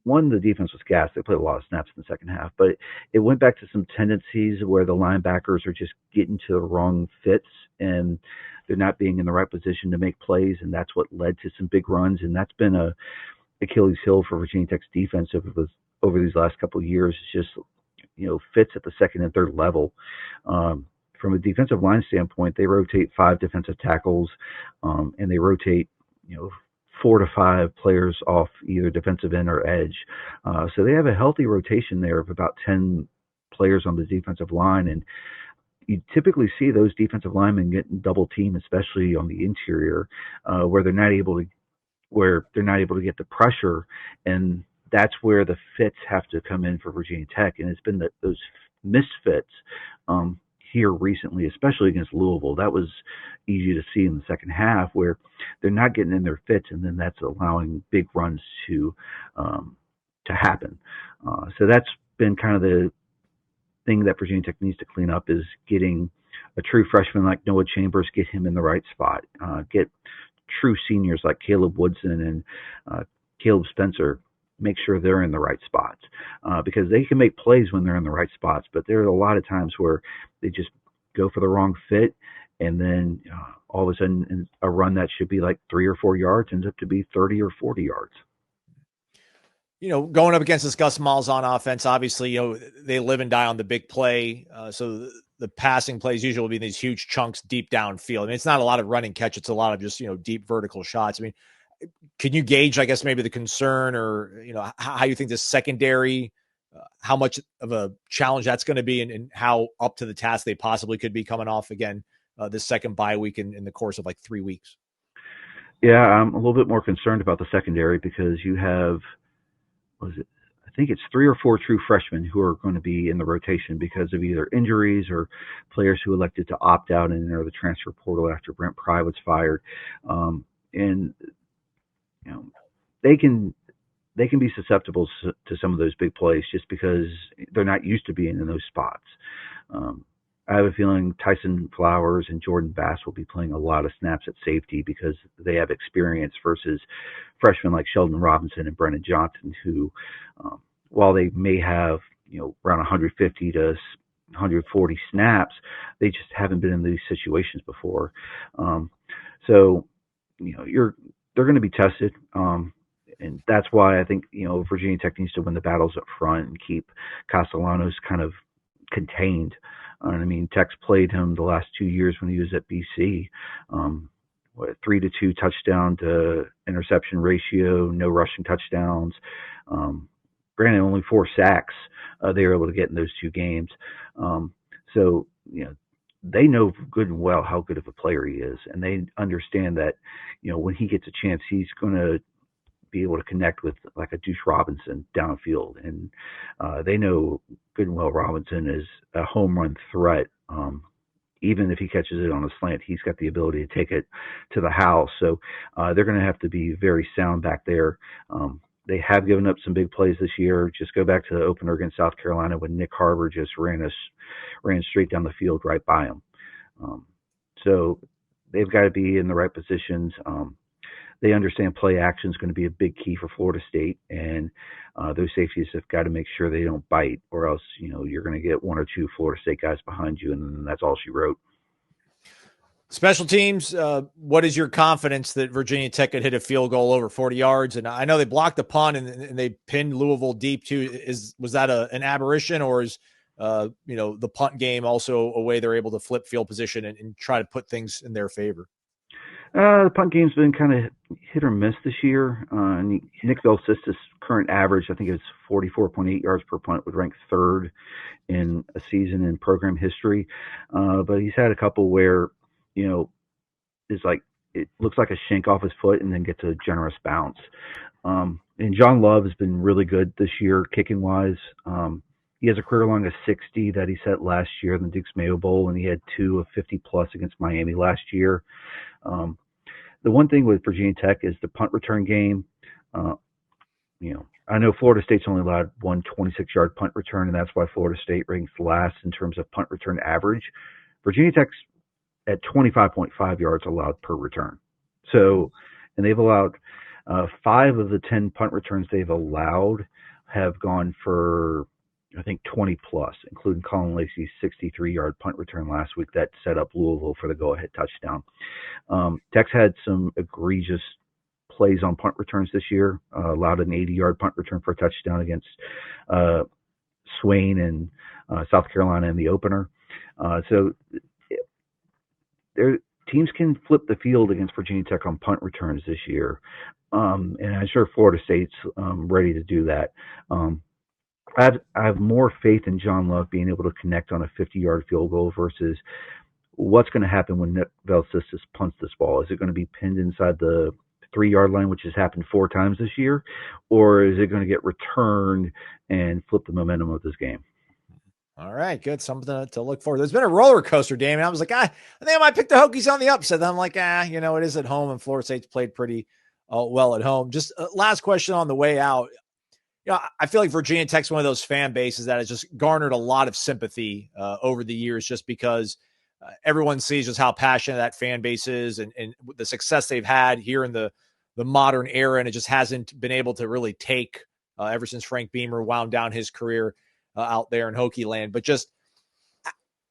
one, the defense was gassed. They played a lot of snaps in the second half, but it went back to some tendencies where the linebackers are just getting to the wrong fits, and they're not being in the right position to make plays, and that's what led to some big runs, and that's been a Achilles heel for Virginia Tech's defense over these last couple of years. It's just, fits at the second and third level. From a defensive line standpoint, they rotate 5 defensive tackles, and they rotate, 4 to 5 players off either defensive end or edge. So they have a healthy rotation there of about 10 players on the defensive line, and you typically see those defensive linemen getting double teamed, especially on the interior, where they're not able to get the pressure, and that's where the fits have to come in for Virginia Tech. And it's been those misfits here recently, especially against Louisville. That was easy to see in the second half, where they're not getting in their fits, and then that's allowing big runs to happen. So that's been kind of the thing that Virginia Tech needs to clean up, is getting a true freshman like Noah Chambers, get him in the right spot. Get true seniors like Caleb Woodson and Caleb Spencer, make sure they're in the right spots, because they can make plays when they're in the right spots, but there are a lot of times where they just go for the wrong fit, and then all of a sudden a run that should be like 3 or 4 yards ends up to be 30 or 40 yards. Going up against this Gus Malzahn offense, obviously, they live and die on the big play. So the passing plays usually will be these huge chunks deep downfield. I mean, it's not a lot of running catch. It's a lot of just, deep vertical shots. I mean, can you gauge, I guess, maybe the concern or, how you think this secondary, how much of a challenge that's going to be, and how up to the task they possibly could be coming off again this second bye week in the course of like 3 weeks? Yeah, I'm a little bit more concerned about the secondary because you have, I think it's 3 or 4 true freshmen who are going to be in the rotation because of either injuries or players who elected to opt out and enter the transfer portal after Brent Pry was fired. And they can be susceptible to some of those big plays just because they're not used to being in those spots. I have a feeling Tyson Flowers and Jordan Bass will be playing a lot of snaps at safety because they have experience versus freshmen like Sheldon Robinson and Brennan Johnson, who, while they may have, around 150 to 140 snaps, they just haven't been in these situations before. So, they're going to be tested. And that's why I think, Virginia Tech needs to win the battles up front and keep Castellanos kind of contained. I mean, Tech's played him the last 2 years when he was at BC. 3-2 touchdown to interception ratio, no rushing touchdowns. Granted, only 4 sacks they were able to get in those 2 games. So, they know good and well how good of a player he is, and they understand that, when he gets a chance, he's going to be able to connect with like a Deuce Robinson downfield. And they know good and well Robinson is a home run threat. Even if he catches it on a slant, he's got the ability to take it to the house. So they're going to have to be very sound back there. They have given up some big plays this year. Just go back to the opener against South Carolina when Nick Harbour just ran straight down the field right by him. So they've got to be in the right positions. They understand play action is going to be a big key for Florida State, and those safeties have got to make sure they don't bite, or else you're going to get 1 or 2 Florida State guys behind you, and that's all she wrote. Special teams, what is your confidence that Virginia Tech could hit a field goal over 40 yards? And I know they blocked the punt and they pinned Louisville deep too. Was that an aberration, or is the punt game also a way they're able to flip field position and try to put things in their favor? The punt game's been kind of hit or miss this year. Nick Velsistis' current average, I think it's 44.8 yards per punt, would rank 3rd in a season in program history. But he's had a couple where, it's like it looks like a shank off his foot and then gets a generous bounce. And John Love has been really good this year, kicking wise. He has a career long of 60 that he set last year in the Dukes Mayo Bowl, and he had 2 of 50 plus against Miami last year. The one thing with Virginia Tech is the punt return game. I know Florida State's only allowed 1 26-yard punt return, and that's why Florida State ranks last in terms of punt return average. Virginia Tech's at 25.5 yards allowed per return. So, and they've allowed 5 of the 10 punt returns they've allowed have gone for, I think, 20 plus, including Colin Lacey's 63-yard punt return last week that set up Louisville for the go-ahead touchdown. Tech's had some egregious plays on punt returns this year. Allowed an 80-yard punt return for a touchdown against Swain and South Carolina in the opener. So their teams can flip the field against Virginia Tech on punt returns this year. And I'm sure Florida State's ready to do that. I have more faith in John Love being able to connect on a 50-yard field goal versus what's going to happen when Nick Velsistis punts this ball. Is it going to be pinned inside the 3-yard line, which has happened 4 times this year, or is it going to get returned and flip the momentum of this game? All right, good. Something to look forward to. It's been a roller coaster, Damien. I was like, I think I might pick the Hokies on the upset. Then I'm like, it is at home, and Florida State's played pretty well at home. Just last question on the way out. I feel like Virginia Tech's one of those fan bases that has just garnered a lot of sympathy over the years, just because everyone sees just how passionate that fan base is and the success they've had here in the modern era, and it just hasn't been able to really take ever since Frank Beamer wound down his career out there in Hokie land. But just,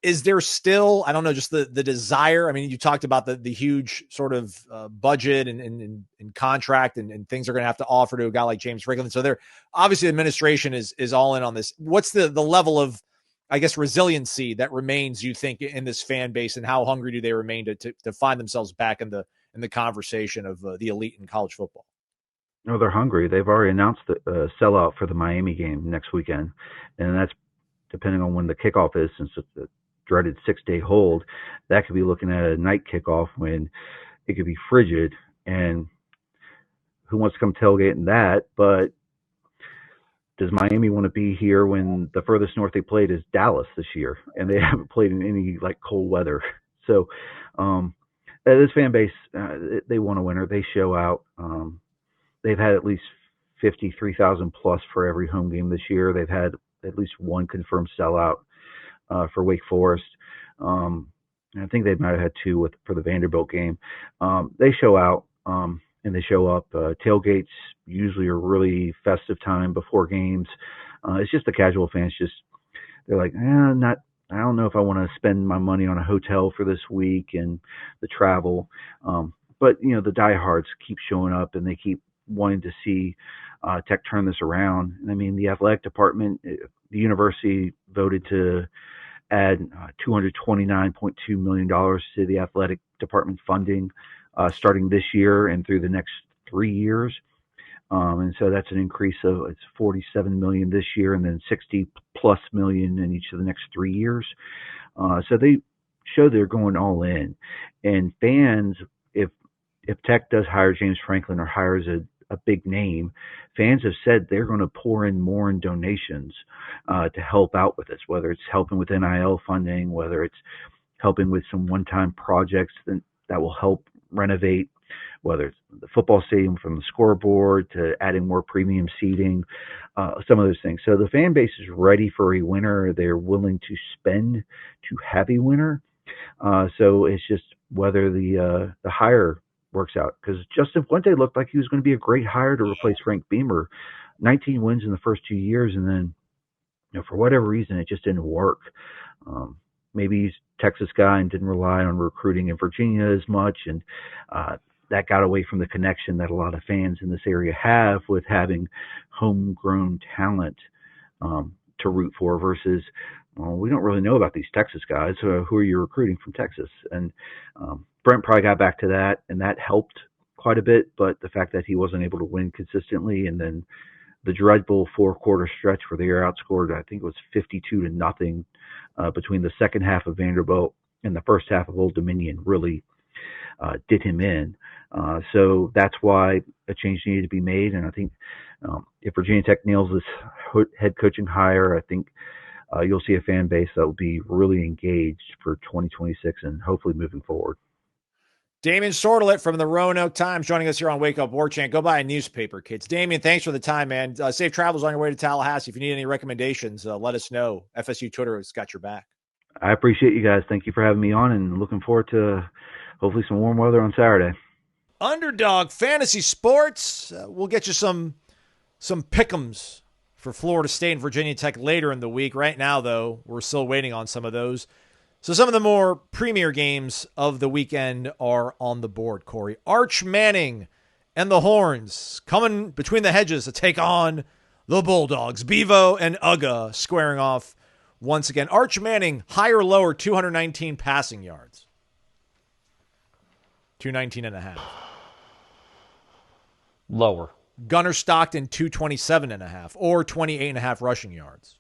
is there still, I don't know, just the desire? I mean, you talked about the huge sort of budget and contract and things they're going to have to offer to a guy like James Franklin. So they're obviously, the administration is all in on this. What's the level of, I guess, resiliency that remains, you think, in this fan base, and how hungry do they remain to find themselves back in the conversation of the elite in college football? No, they're hungry. They've already announced the sellout for the Miami game next weekend, and that's depending on when the kickoff is, since it's a dreaded 6-day hold. That could be looking at a night kickoff when it could be frigid, and who wants to come tailgate in that? But does Miami want to be here when the furthest north they played is Dallas this year, and they haven't played in any cold weather? So this fan base, they want a winner. They show out. They've had at least 53,000 plus for every home game this year. They've had at least one confirmed sellout for Wake Forest. And I think they might have had two for the Vanderbilt game. They show out and they show up. Tailgates usually are really festive time before games. It's just the casual fans. They're like, I don't know if I want to spend my money on a hotel for this week and the travel. But the diehards keep showing up, and they keep wanting to see Tech turn this around. And I mean, the athletic department, the university voted to add $229.2 million to the athletic department funding starting this year and through the next 3 years. And so that's an increase of, it's $47 million this year, and then $60+ million in each of the next 3 years. So they show they're going all in. And fans, if Tech does hire James Franklin or hires a big name, fans have said they're going to pour in more in donations to help out with this, whether it's helping with NIL funding, whether it's helping with some one-time projects that will help renovate, whether it's the football stadium from the scoreboard to adding more premium seating, some of those things. So the fan base is ready for a winner. They're willing to spend to have a winner. So it's just whether the hire works out, because Justin Fuente looked like he was going to be a great hire to replace Frank Beamer. 19 wins in the first 2 years, and then for whatever reason it just didn't work. Maybe he's a Texas guy and didn't rely on recruiting in Virginia as much, and that got away from the connection that a lot of fans in this area have with having homegrown talent to root for versus, we don't really know about these Texas guys. Who are you recruiting from Texas? And Brent probably got back to that, and that helped quite a bit. But the fact that he wasn't able to win consistently, and then the dreadful 4-quarter stretch where they were outscored, I think it was 52-0 between the second half of Vanderbilt and the first half of Old Dominion, really did him in. So that's why a change needed to be made. And I think if Virginia Tech nails this head coaching hire, I think you'll see a fan base that will be really engaged for 2026 and hopefully moving forward. Damien Sordelett from the Roanoke Times joining us here on Wake Up Warchant. Go buy a newspaper, kids. Damien, thanks for the time, man. Safe travels on your way to Tallahassee. If you need any recommendations, let us know. FSU Twitter has got your back. I appreciate you guys. Thank you for having me on, and looking forward to hopefully some warm weather on Saturday. Underdog Fantasy Sports. We'll get you some pick'ems for Florida State and Virginia Tech later in the week. Right now, though, we're still waiting on some of those. So some of the more premier games of the weekend are on the board, Corey. Arch Manning and the Horns coming between the hedges to take on the Bulldogs. Bevo and Uga squaring off once again. Arch Manning, higher or lower, 219 passing yards. 219.5. Lower. Gunnar Stockton, 227.5 or 28.5 rushing yards.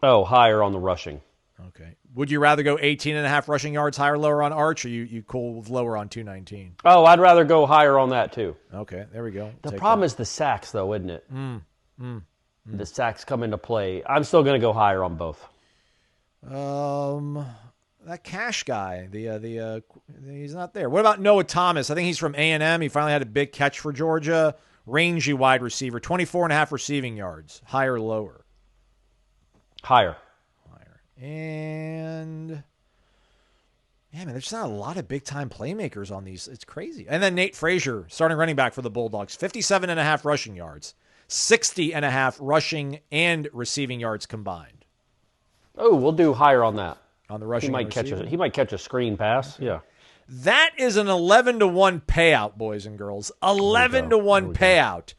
Oh, higher on the rushing. Okay. Would you rather go 18.5 rushing yards higher or lower on Arch, or you cool with lower on 219? Oh, I'd rather go higher on that too. Okay, there we go. The problem is the sacks, though, isn't it? The sacks come into play. I'm still going to go higher on both. That Cash guy, he's not there. What about Noah Thomas? I think he's from A&M. He finally had a big catch for Georgia. Rangy wide receiver, 24.5 receiving yards. Higher or lower? Higher. And yeah, man, there's not a lot of big-time playmakers on these. It's crazy. And then Nate Frazier, starting running back for the Bulldogs, 57.5 rushing yards, 60.5 rushing and receiving yards combined. Oh, we'll do higher on that. On the rushing, he might catch a screen pass. Yeah, that is an 11-1 payout, boys and girls. 11-1 payout.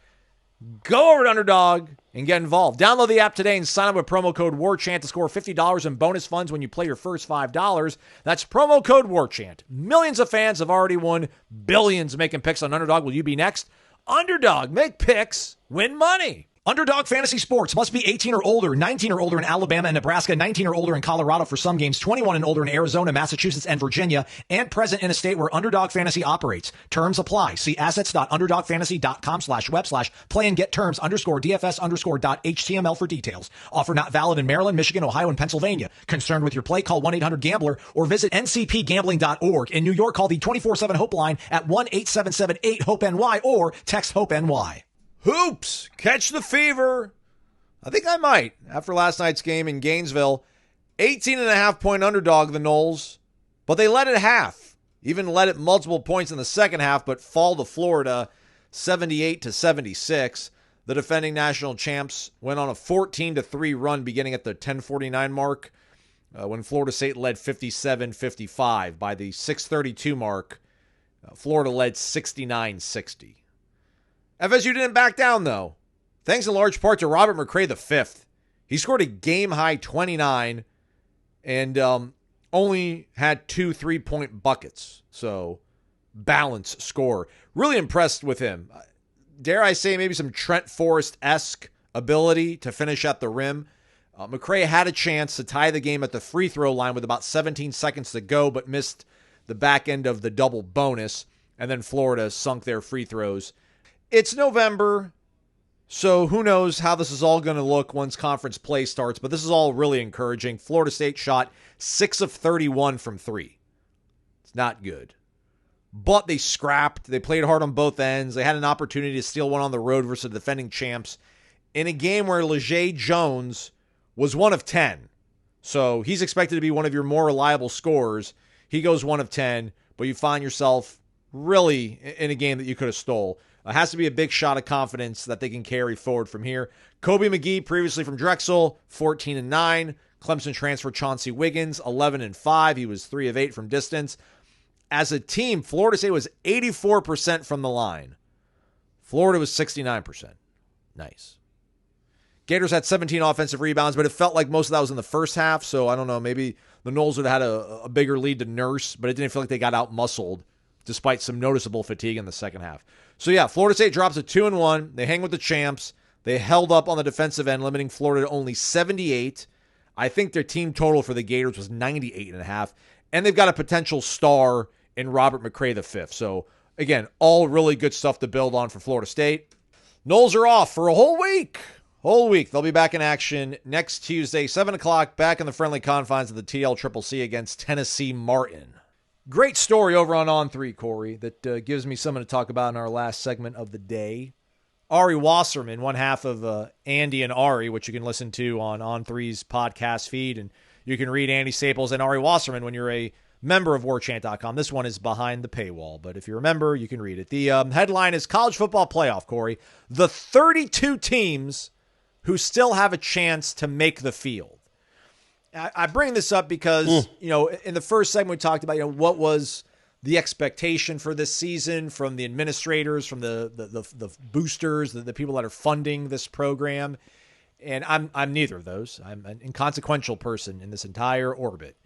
Go over to Underdog and get involved. Download the app today and sign up with promo code WARCHANT to score $50 in bonus funds when you play your first $5. That's promo code WARCHANT. Millions of fans have already won billions making picks on Underdog. Will you be next? Underdog, make picks, win money. Underdog Fantasy Sports must be 18 or older, 19 or older in Alabama and Nebraska, 19 or older in Colorado for some games, 21 and older in Arizona, Massachusetts, and Virginia, and present in a state where Underdog Fantasy operates. Terms apply. See assets.underdogfantasy.com/web/play and get terms _DFS_.html for details. Offer not valid in Maryland, Michigan, Ohio, and Pennsylvania. Concerned with your play? Call 1-800-GAMBLER or visit ncpgambling.org. In New York, call the 24/7 Hope line at 1-877-8-HOPE-NY or text HOPE-NY. Hoops, catch the fever. I think I might after last night's game in Gainesville. 18.5-point underdog, the Noles, but they led at half. Even led at multiple points in the second half, but fall to Florida 78-76. The defending national champs went on a 14-3 run beginning at the 10:49 mark when Florida State led 57-55. By the 6:32 mark, Florida led 69-60. FSU didn't back down, though, thanks in large part to Robert McCray V. He scored a game-high 29 and only had 2 3-point buckets. So, balanced score. Really impressed with him. Dare I say maybe some Trent Forrest-esque ability to finish at the rim. McCray had a chance to tie the game at the free throw line with about 17 seconds to go, but missed the back end of the double bonus. And then Florida sunk their free throws. It's November, so who knows how this is all going to look once conference play starts, but this is all really encouraging. Florida State shot 6 of 31 from 3. It's not good. But they scrapped. They played hard on both ends. They had an opportunity to steal one on the road versus the defending champs in a game where Leger Jones was 1 of 10. So he's expected to be one of your more reliable scorers. He goes 1 of 10, but you find yourself really in a game that you could have stole. Has to be a big shot of confidence that they can carry forward from here. Kobe McGee, previously from Drexel, 14-9. Clemson transfer Chauncey Wiggins, 11-5. He was 3 of 8 from distance. As a team, Florida State was 84% from the line. Florida was 69%. Nice. Gators had 17 offensive rebounds, but it felt like most of that was in the first half, so I don't know. Maybe the Noles would have had a bigger lead to nurse, but it didn't feel like they got out-muscled despite some noticeable fatigue in the second half. So yeah, Florida State drops to 2-1. They hang with the champs. They held up on the defensive end, limiting Florida to only 78. I think their team total for the Gators was 98.5. And they've got a potential star in Robert McCray V. So again, all really good stuff to build on for Florida State. Noles are off for a whole week. They'll be back in action next Tuesday, 7 o'clock, back in the friendly confines of the TLCCC against Tennessee Martin. Great story over on On3, Corey, that gives me something to talk about in our last segment of the day. Ari Wasserman, one half of Andy and Ari, which you can listen to on On3's podcast feed, and you can read Andy Staples and Ari Wasserman when you're a member of warchant.com. This one is behind the paywall, but if you're a member, you can read it. The headline is College Football Playoff, Corey. The 32 teams who still have a chance to make the field. I bring this up because, in the first segment we talked about, what was the expectation for this season from the administrators, from the boosters, the people that are funding this program. And I'm neither of those. I'm an inconsequential person in this entire orbit.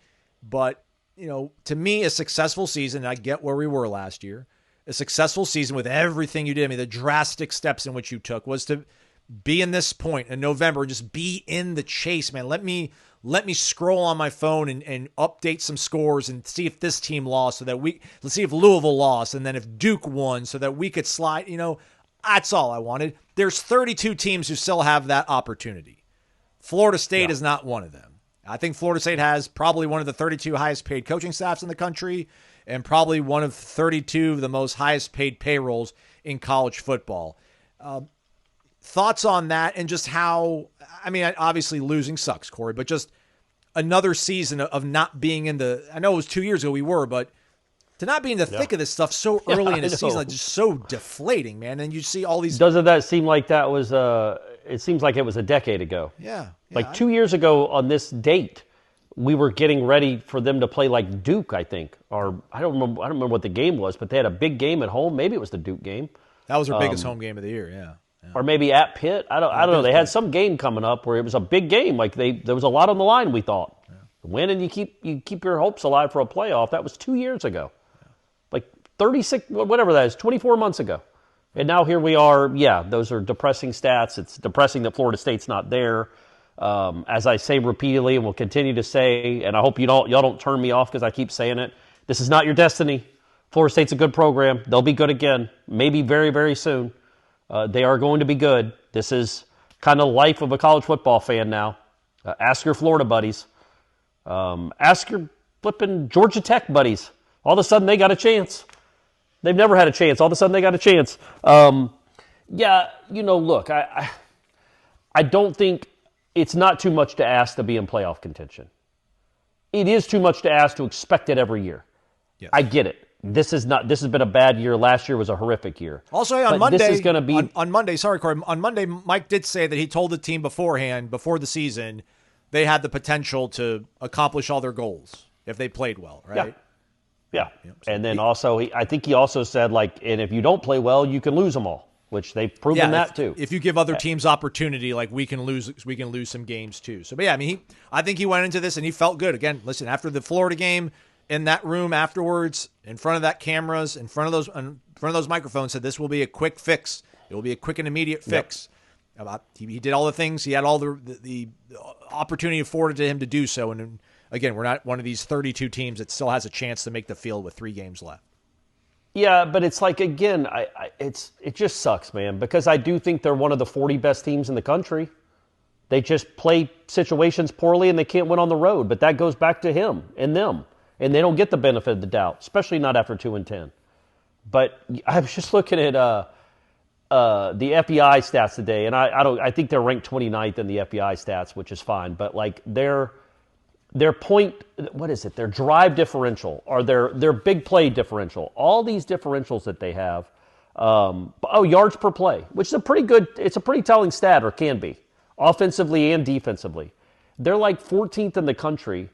But, to me, a successful season, and I get where we were last year, a successful season with everything you did. I mean, the drastic steps in which you took was to be in this point in November, just be in the chase, man. Let me scroll on my phone and update some scores and see if this team lost so that let's see if Louisville lost and then if Duke won so that we could slide, that's all I wanted. There's 32 teams who still have that opportunity. Florida State is not one of them. I think Florida State has probably one of the 32 highest paid coaching staffs in the country and probably one of 32 of the most highest paid payrolls in college football. Thoughts on that and just how, I mean, obviously losing sucks, Corey, but just another season of not being in the, I know it was 2 years ago we were, but to not be in the thick of this stuff so early in the season, like, just so deflating, man. And you see all these. Doesn't that seem like that was, it seems like it was a decade ago. Yeah. Like 2 years ago on this date, we were getting ready for them to play like Duke, I think. Or I don't remember what the game was, but they had a big game at home. Maybe it was the Duke game. That was their biggest home game of the year, yeah. Or maybe at Pitt. I don't know. They had some game coming up where it was a big game. Like there was a lot on the line, we thought. Yeah. Win and you keep your hopes alive for a playoff. That was 2 years ago. Yeah. Like 36, whatever that is, 24 months ago. And now here we are. Yeah, those are depressing stats. It's depressing that Florida State's not there. As I say repeatedly and will continue to say, and I hope y'all don't turn me off because I keep saying it, this is not your destiny. Florida State's a good program. They'll be good again, maybe very, very soon. They are going to be good. This is kind of life of a college football fan now. Ask your Florida buddies. Ask your flipping Georgia Tech buddies. All of a sudden, they got a chance. They've never had a chance. All of a sudden, they got a chance. Yeah, look, I don't think it's not too much to ask to be in playoff contention. It is too much to ask to expect it every year. Yes. I get it. This has been a bad year. Last year was a horrific year. Also, on Monday, this is going to be on Monday. Sorry, Corey. On Monday, Mike did say that he told the team beforehand, before the season, they had the potential to accomplish all their goals if they played well, right? Yeah. So and then I think he also said, and if you don't play well, you can lose them all, which they've proven that too. If you give other teams opportunity, we can lose some games too. So, but yeah, I think he went into this and he felt good. Again, listen, after the Florida game, in that room afterwards, in front of that cameras, in front of those microphones, said this will be a quick fix. It will be a quick and immediate fix. Yep. He did all the things. He had all the opportunity afforded to him to do so. And again, we're not one of these 32 teams that still has a chance to make the field with 3 games left. Yeah, but it's like, again, it just sucks, man, because I do think they're one of the 40 best teams in the country. They just play situations poorly and they can't win on the road. But that goes back to him and them. And they don't get the benefit of the doubt, especially not after 2-10. But I was just looking at the FEI stats today, and I think they're ranked 29th in the FEI stats, which is fine. But their point, what is it? Their drive differential or their big play differential. All these differentials that they have. Yards per play, which is it's a pretty telling stat, or can be, offensively and defensively. They're 14th in the country,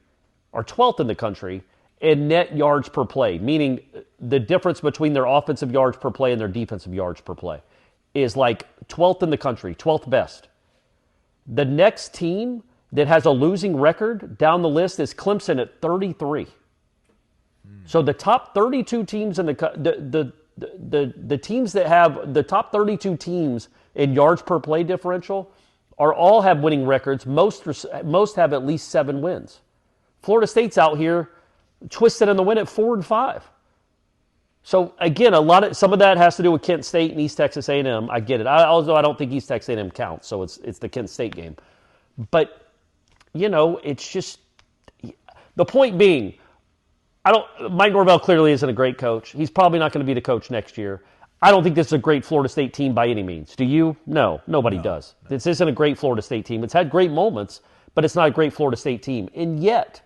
or 12th in the country, in net yards per play, meaning the difference between their offensive yards per play and their defensive yards per play is 12th in the country, 12th best. The next team that has a losing record down the list is Clemson at 33. So the top 32 teams in the teams that have the top 32 teams in yards per play differential all have winning records. Most have at least 7 wins. Florida State's out here twisted in the wind at 4-5. So again, some of that has to do with Kent State and East Texas A&M. I get it. Although I don't think East Texas A&M counts, so it's the Kent State game. But it's just the point being, Mike Norvell clearly isn't a great coach. He's probably not going to be the coach next year. I don't think this is a great Florida State team by any means. Do you? No, nobody does. No. This isn't a great Florida State team. It's had great moments, but it's not a great Florida State team. And yet,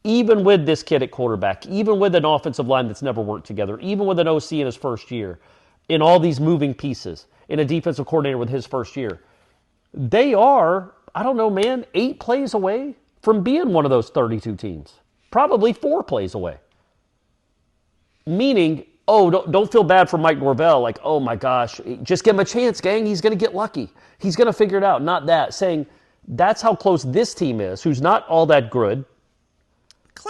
even with this kid at quarterback, even with an offensive line that's never worked together, even with an OC in his first year, in all these moving pieces, in a defensive coordinator with his first year, they are, 8 plays away from being one of those 32 teams. Probably 4 plays away. Meaning, don't feel bad for Mike Norvell, oh my gosh, just give him a chance, gang. He's going to get lucky. He's going to figure it out. Not that. Saying that's how close this team is, who's not all that good,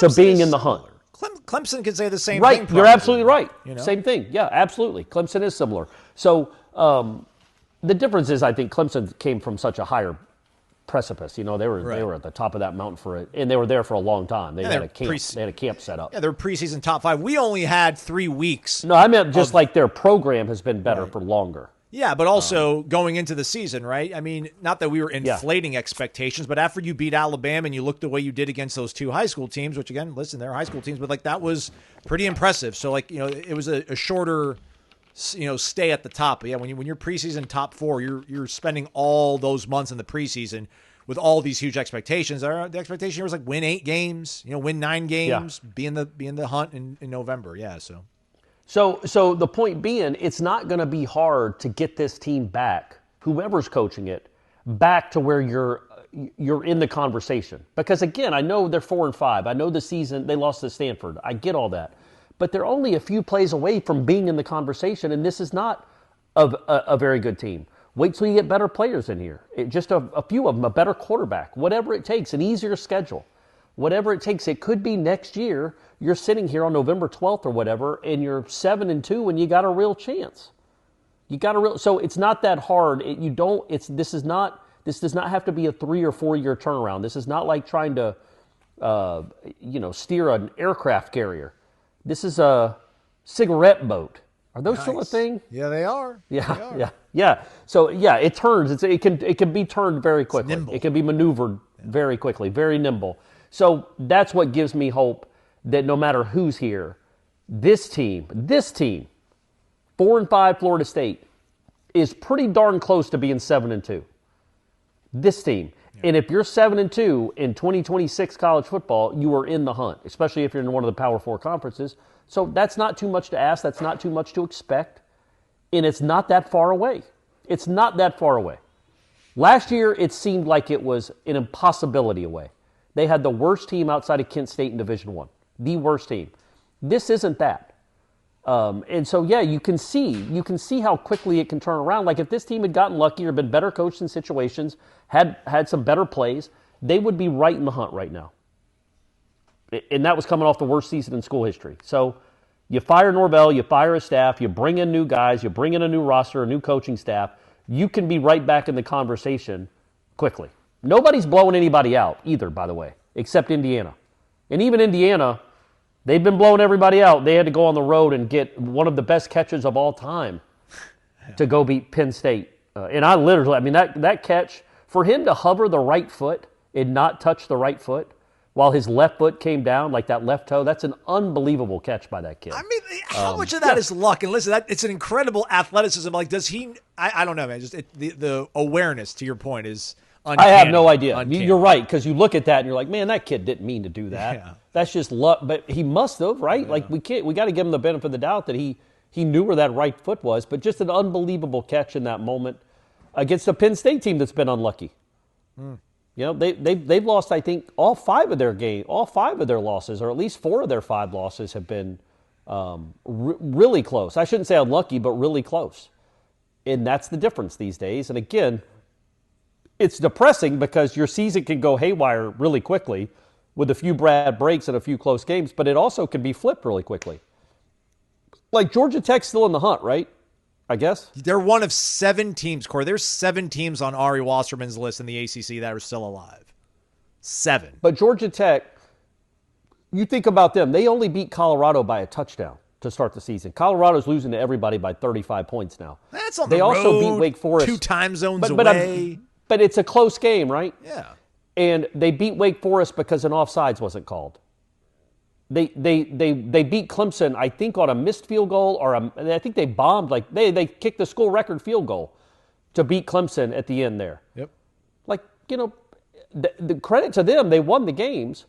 to being in the hunt. Clemson can say the same thing. Right, you're absolutely right. Same thing. Yeah, absolutely. Clemson is similar. So the difference is, I think Clemson came from such a higher precipice. They were at the top of that mountain for it, and they were there for a long time. They had a camp set up. Yeah, they're preseason top 5. We only had 3 weeks. No, I meant just their program has been better for longer. Yeah, but also going into the season, right? I mean, not that we were inflating expectations, but after you beat Alabama and you looked the way you did against those two high school teams, which again, listen, they're high school teams, but like that was pretty impressive. So like, it was a shorter, stay at the top. But yeah, when you're preseason top 4, you're spending all those months in the preseason with all these huge expectations. The expectation here was like win 8 games, win 9 games, be in the hunt in November. Yeah, So the point being, it's not going to be hard to get this team back, whoever's coaching it, back to where you're in the conversation. Because again, I know they're 4-5. I know the season they lost to Stanford. I get all that, but they're only a few plays away from being in the conversation, and this is not a very good team. Wait till you get better players in here. Just a few of them, a better quarterback, whatever it takes, an easier schedule, whatever it takes. It could be next year you're sitting here on November 12th or whatever, and you're 7-2, and you got a real chance. So it's not that hard. This does not have to be a 3 or 4 year turnaround. This is not like trying to, steer an aircraft carrier. This is a cigarette boat. Are those still a thing? Yeah, they are. Yeah. So yeah, it turns. It can be turned very quickly. It can be maneuvered very quickly, very nimble. So that's what gives me hope that no matter who's here, this team, 4-5 Florida State, is pretty darn close to being 7-2. This team. Yeah. And if you're 7-2 in 2026 college football, you are in the hunt, especially if you're in one of the Power 4 conferences. So that's not too much to ask. That's not too much to expect. And it's not that far away. It's not that far away. Last year, it seemed like it was an impossibility away. They had the worst team outside of Kent State in Division I. The worst team. This isn't that. And so, yeah, you can see how quickly it can turn around. Like if this team had gotten lucky or been better coached in situations, had some better plays, they would be right in the hunt right now. And that was coming off the worst season in school history. So you fire Norvell, you fire a staff, you bring in new guys, you bring in a new roster, a new coaching staff. You can be right back in the conversation quickly. Nobody's blowing anybody out either, by the way, except Indiana. And even Indiana, they've been blowing everybody out. They had to go on the road and get one of the best catches of all time to go beat Penn State. And I literally, that catch, for him to hover the right foot and not touch the right foot while his left foot came down, like that left toe, that's an unbelievable catch by that kid. I mean, how much of that is luck? And listen, it's an incredible athleticism. Like, does he, I don't know, man. Just the awareness, to your point, is uncanny. I have no idea. Uncanny. You're right, because you look at that and you're like, man, that kid didn't mean to do that. Yeah. That's just luck. But he must have, right? Yeah. Like, we got to give him the benefit of the doubt that he knew where that right foot was. But just an unbelievable catch in that moment against a Penn State team that's been unlucky. They've lost, I think, all 5 of their losses, or at least 4 of their 5 losses have been really close. I shouldn't say unlucky, but really close. And that's the difference these days. And again, it's depressing because your season can go haywire really quickly with a few bad breaks and a few close games, but it also can be flipped really quickly. Like Georgia Tech's still in the hunt, right? I guess. They're one of 7 teams, Corey. There's 7 teams on Ari Wasserman's list in the ACC that are still alive. 7. But Georgia Tech, you think about them. They only beat Colorado by a touchdown to start the season. Colorado's losing to everybody by 35 points now. That's on the road. They also beat Wake Forest. 2 time zones away. But it's a close game, right? Yeah. And they beat Wake Forest because an offsides wasn't called. They beat Clemson, I think, on a missed field goal, I think they bombed, like they kicked the school record field goal to beat Clemson at the end there. Yep. Like, the credit to them, they won the games,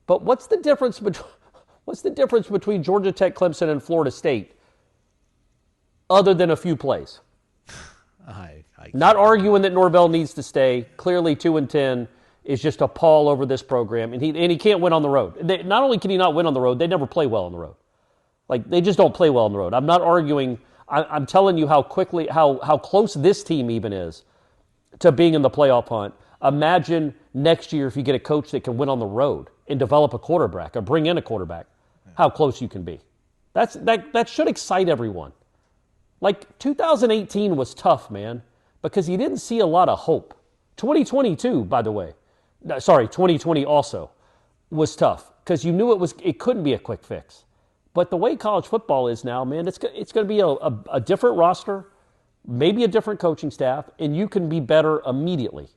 but what's the difference between Georgia Tech, Clemson, and Florida State other than a few plays? Not arguing that Norvell needs to stay. Clearly 2-10 is just a pall over this program, and he can't win on the road. Not only can he not win on the road, they never play well on the road. Like, they just don't play well on the road. I'm not arguing. I'm telling you how close this team even is to being in the playoff hunt. Imagine next year if you get a coach that can win on the road and develop a quarterback or bring in a quarterback, how close you can be. That should excite everyone. Like, 2018 was tough, man, because you didn't see a lot of hope. 2022, by the way. 2020 also was tough because you knew it couldn't be a quick fix. But the way college football is now, man, it's going to be a different roster, maybe a different coaching staff, and you can be better immediately.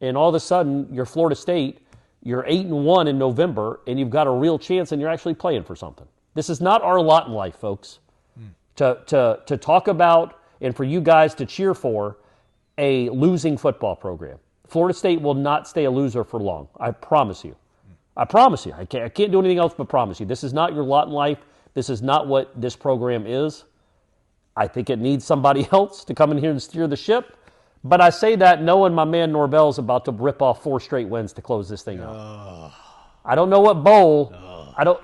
And all of a sudden, you're Florida State, you're 8-1 in November, and you've got a real chance, and you're actually playing for something. This is not our lot in life, folks. To talk about and for you guys to cheer for a losing football program. Florida State will not stay a loser for long. I promise you. I promise you. I can't do anything else but promise you. This is not your lot in life. This is not what this program is. I think it needs somebody else to come in here and steer the ship. But I say that knowing my man Norvell is about to rip off 4 straight wins to close this thing out. I don't know what bowl.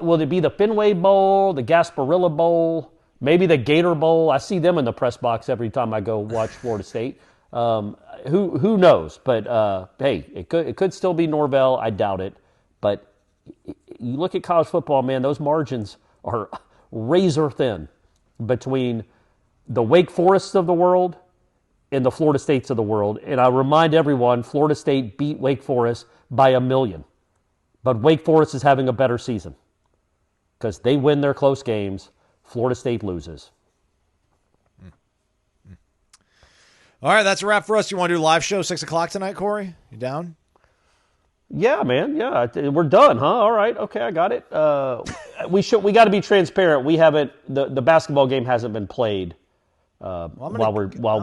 Will it be the Fenway Bowl, the Gasparilla Bowl, maybe the Gator Bowl? I see them in the press box every time I go watch Florida State. Who knows? But hey, it could still be Norvell. I doubt it. But you look at college football, man. Those margins are razor thin between the Wake Forests of the world and the Florida States of the world. And I remind everyone, Florida State beat Wake Forest by 1 million. But Wake Forest is having a better season because they win their close games. Florida State loses. All right, that's a wrap for us. You want to do a live show 6 o'clock tonight, Corey? You down? Yeah, man. Yeah, we're done, huh? All right. Okay, I got it. We got to be transparent. We haven't the basketball game hasn't been played while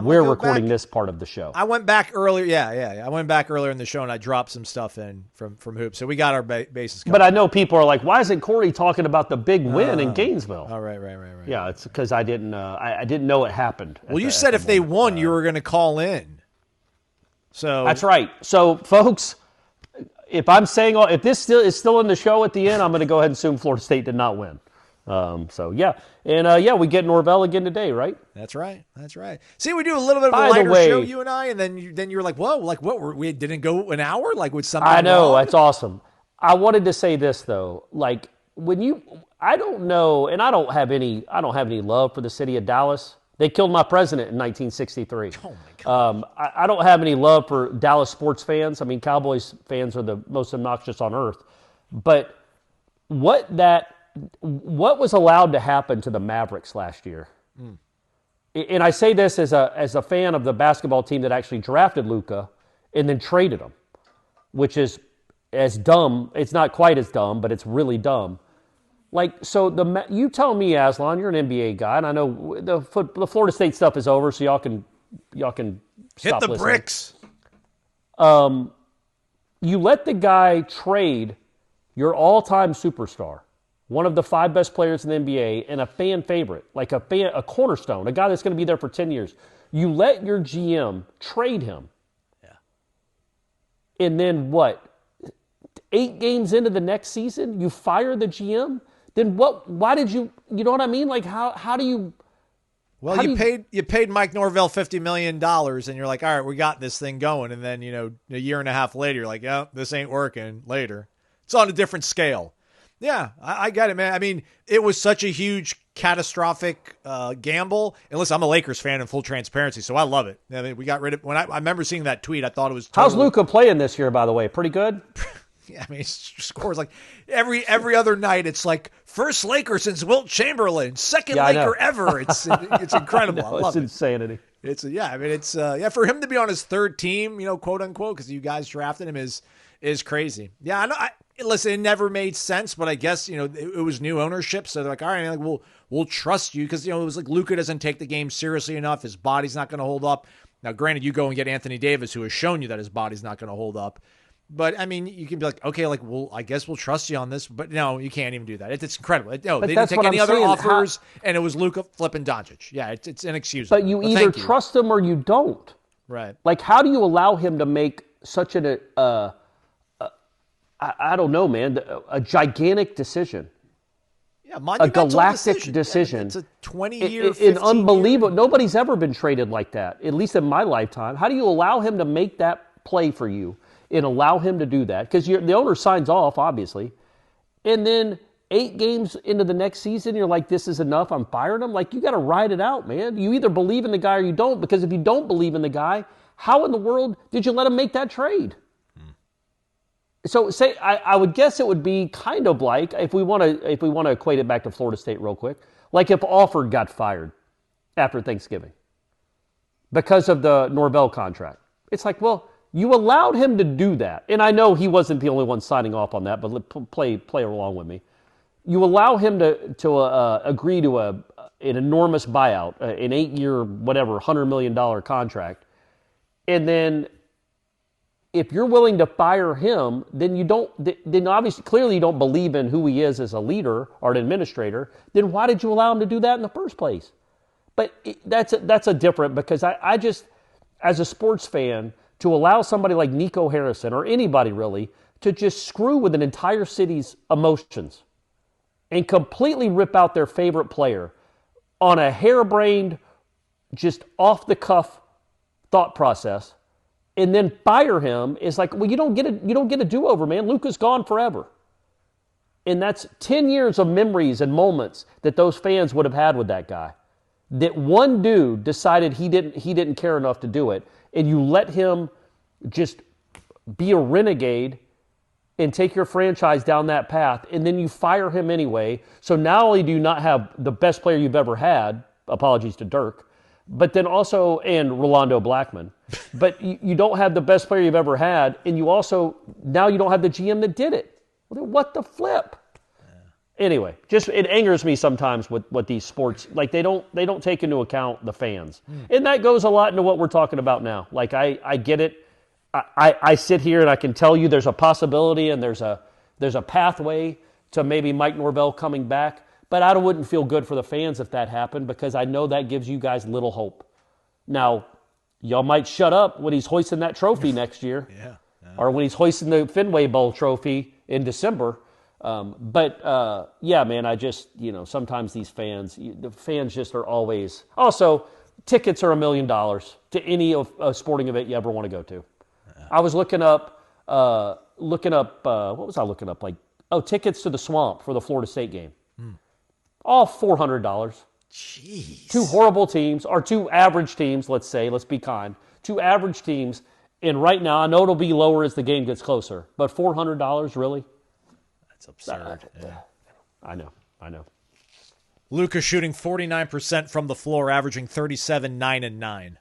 we're recording this part of the show. I went back earlier. Yeah. I went back earlier in the show and I dropped some stuff in from Hoops. So we got our bases covered. But I know people are like, why isn't Corey talking about the big win in Gainesville? Oh, right. Yeah, it's because I didn't know it happened. Well, you said if they won, you were going to call in. So that's right. So, folks, if this is still in the show at the end, I'm going to go ahead and assume Florida State did not win. We get Norvell again today, right? That's right. See, we do a little bit of a lighter show, you and I, and then you're like, whoa, like what? We didn't go an hour, like with something. I know, wrong? that's awesome. I wanted to say this though, like I don't know, and I don't have any love for the city of Dallas. They killed my president in 1963. Oh my God. I don't have any love for Dallas sports fans. I mean, Cowboys fans are the most obnoxious on earth. But what was allowed to happen to the Mavericks last year? And I say this as a fan of the basketball team that actually drafted Luka and then traded him, which is as dumb. It's not quite as dumb, but it's really dumb. Like, so you tell me, Aslan, you're an NBA guy, and I know the Florida State stuff is over, so y'all can hit stop the listening. bricks. You let the guy trade your all-time superstar, one of the 5 best players in the NBA, and a fan favorite, like a cornerstone, a guy that's going to be there for 10 years. You let your GM trade him. Yeah. And then what? 8 games into the next season, you fire the GM? Then what? Why did you know what I mean? Like, how do you... Well, you paid Mike Norvell $50 million, and you're like, all right, we got this thing going. And then, a year and a half later, you're like, yeah, this ain't working later. It's on a different scale. Yeah, I get it, man. I mean, it was such a huge, catastrophic gamble. And listen, I'm a Lakers fan in full transparency, so I love it. I mean, we got rid of... I remember seeing that tweet, I thought it was How's Luka playing this year, by the way? Pretty good? Yeah, I mean, he scores like every other night. It's like first Laker since Wilt Chamberlain, second Laker ever. It's incredible. I love it's insanity. It's for him to be on his 3rd team, quote unquote, because you guys drafted him is crazy. Yeah, I know. Listen, it never made sense, but I guess it was new ownership, so they're like, all right, like we'll trust you because it was like Luka doesn't take the game seriously enough. His body's not going to hold up. Now, granted, you go and get Anthony Davis, who has shown you that his body's not going to hold up. But, I mean, you can be like, okay, like, well, I guess we'll trust you on this. But, no, you can't even do that. It's incredible. They didn't take any other offers, and it was Luka flipping Doncic. Yeah, it's inexcusable. But you either trust him or you don't. Right. Like, how do you allow him to make such I don't know, man, a gigantic decision? Yeah, a galactic decision. It's a 20-year, It's unbelievable. Nobody's ever been traded like that, at least in my lifetime. How do you allow him to make that play for you? And allow him to do that because the owner signs off, obviously, and then 8 games into the next season, you're like, "This is enough. I'm firing him." Like you got to ride it out, man. You either believe in the guy or you don't. Because if you don't believe in the guy, how in the world did you let him make that trade? So, I would guess it would be kind of like if we want to equate it back to Florida State real quick, like if Alford got fired after Thanksgiving. because of the Norvell contract. It's like, well, you allowed him to do that. And I know he wasn't the only one signing off on that, but play along with me. You allow him to agree to an enormous buyout, an 8-year, whatever, $100 million contract. And then if you're willing to fire him, then obviously, clearly you don't believe in who he is as a leader or an administrator. Then why did you allow him to do that in the first place? But that's a different, because I just, as a sports fan, to allow somebody like Nico Harrison or anybody really to just screw with an entire city's emotions and completely rip out their favorite player on a harebrained, just off-the-cuff thought process, and then fire him is like, well, you don't get a do-over, man. Luka's gone forever. And that's 10 years of memories and moments that those fans would have had with that guy. That one dude decided he didn't care enough to do it, and you let him just be a renegade and take your franchise down that path, and then you fire him anyway. So not only do you not have the best player you've ever had, apologies to Dirk, but then also, and Rolando Blackman, but you don't have the best player you've ever had, and you also, now you don't have the GM that did it. What the flip? Anyway, just it angers me sometimes with what these sports, like they don't take into account the fans. And that goes a lot into what we're talking about now. Like I get it. I sit here and I can tell you there's a possibility and there's a pathway to maybe Mike Norvell coming back, but I wouldn't feel good for the fans if that happened, because I know that gives you guys little hope. Now, y'all might shut up when he's hoisting that trophy next year. Yeah. Or when he's hoisting the Fenway Bowl trophy in December. Yeah, man, I just, sometimes these fans, the fans just are always, also, tickets are $1 million to any sporting event you ever want to go to. I was looking up, what was I looking up? Tickets to the Swamp for the Florida State game. All $400. Jeez. Two horrible teams, or two average teams, let's be kind. Two average teams, and right now, I know it'll be lower as the game gets closer, but $400, really? It's absurd. I know. Luka shooting 49% from the floor, averaging 37, 9, and 9.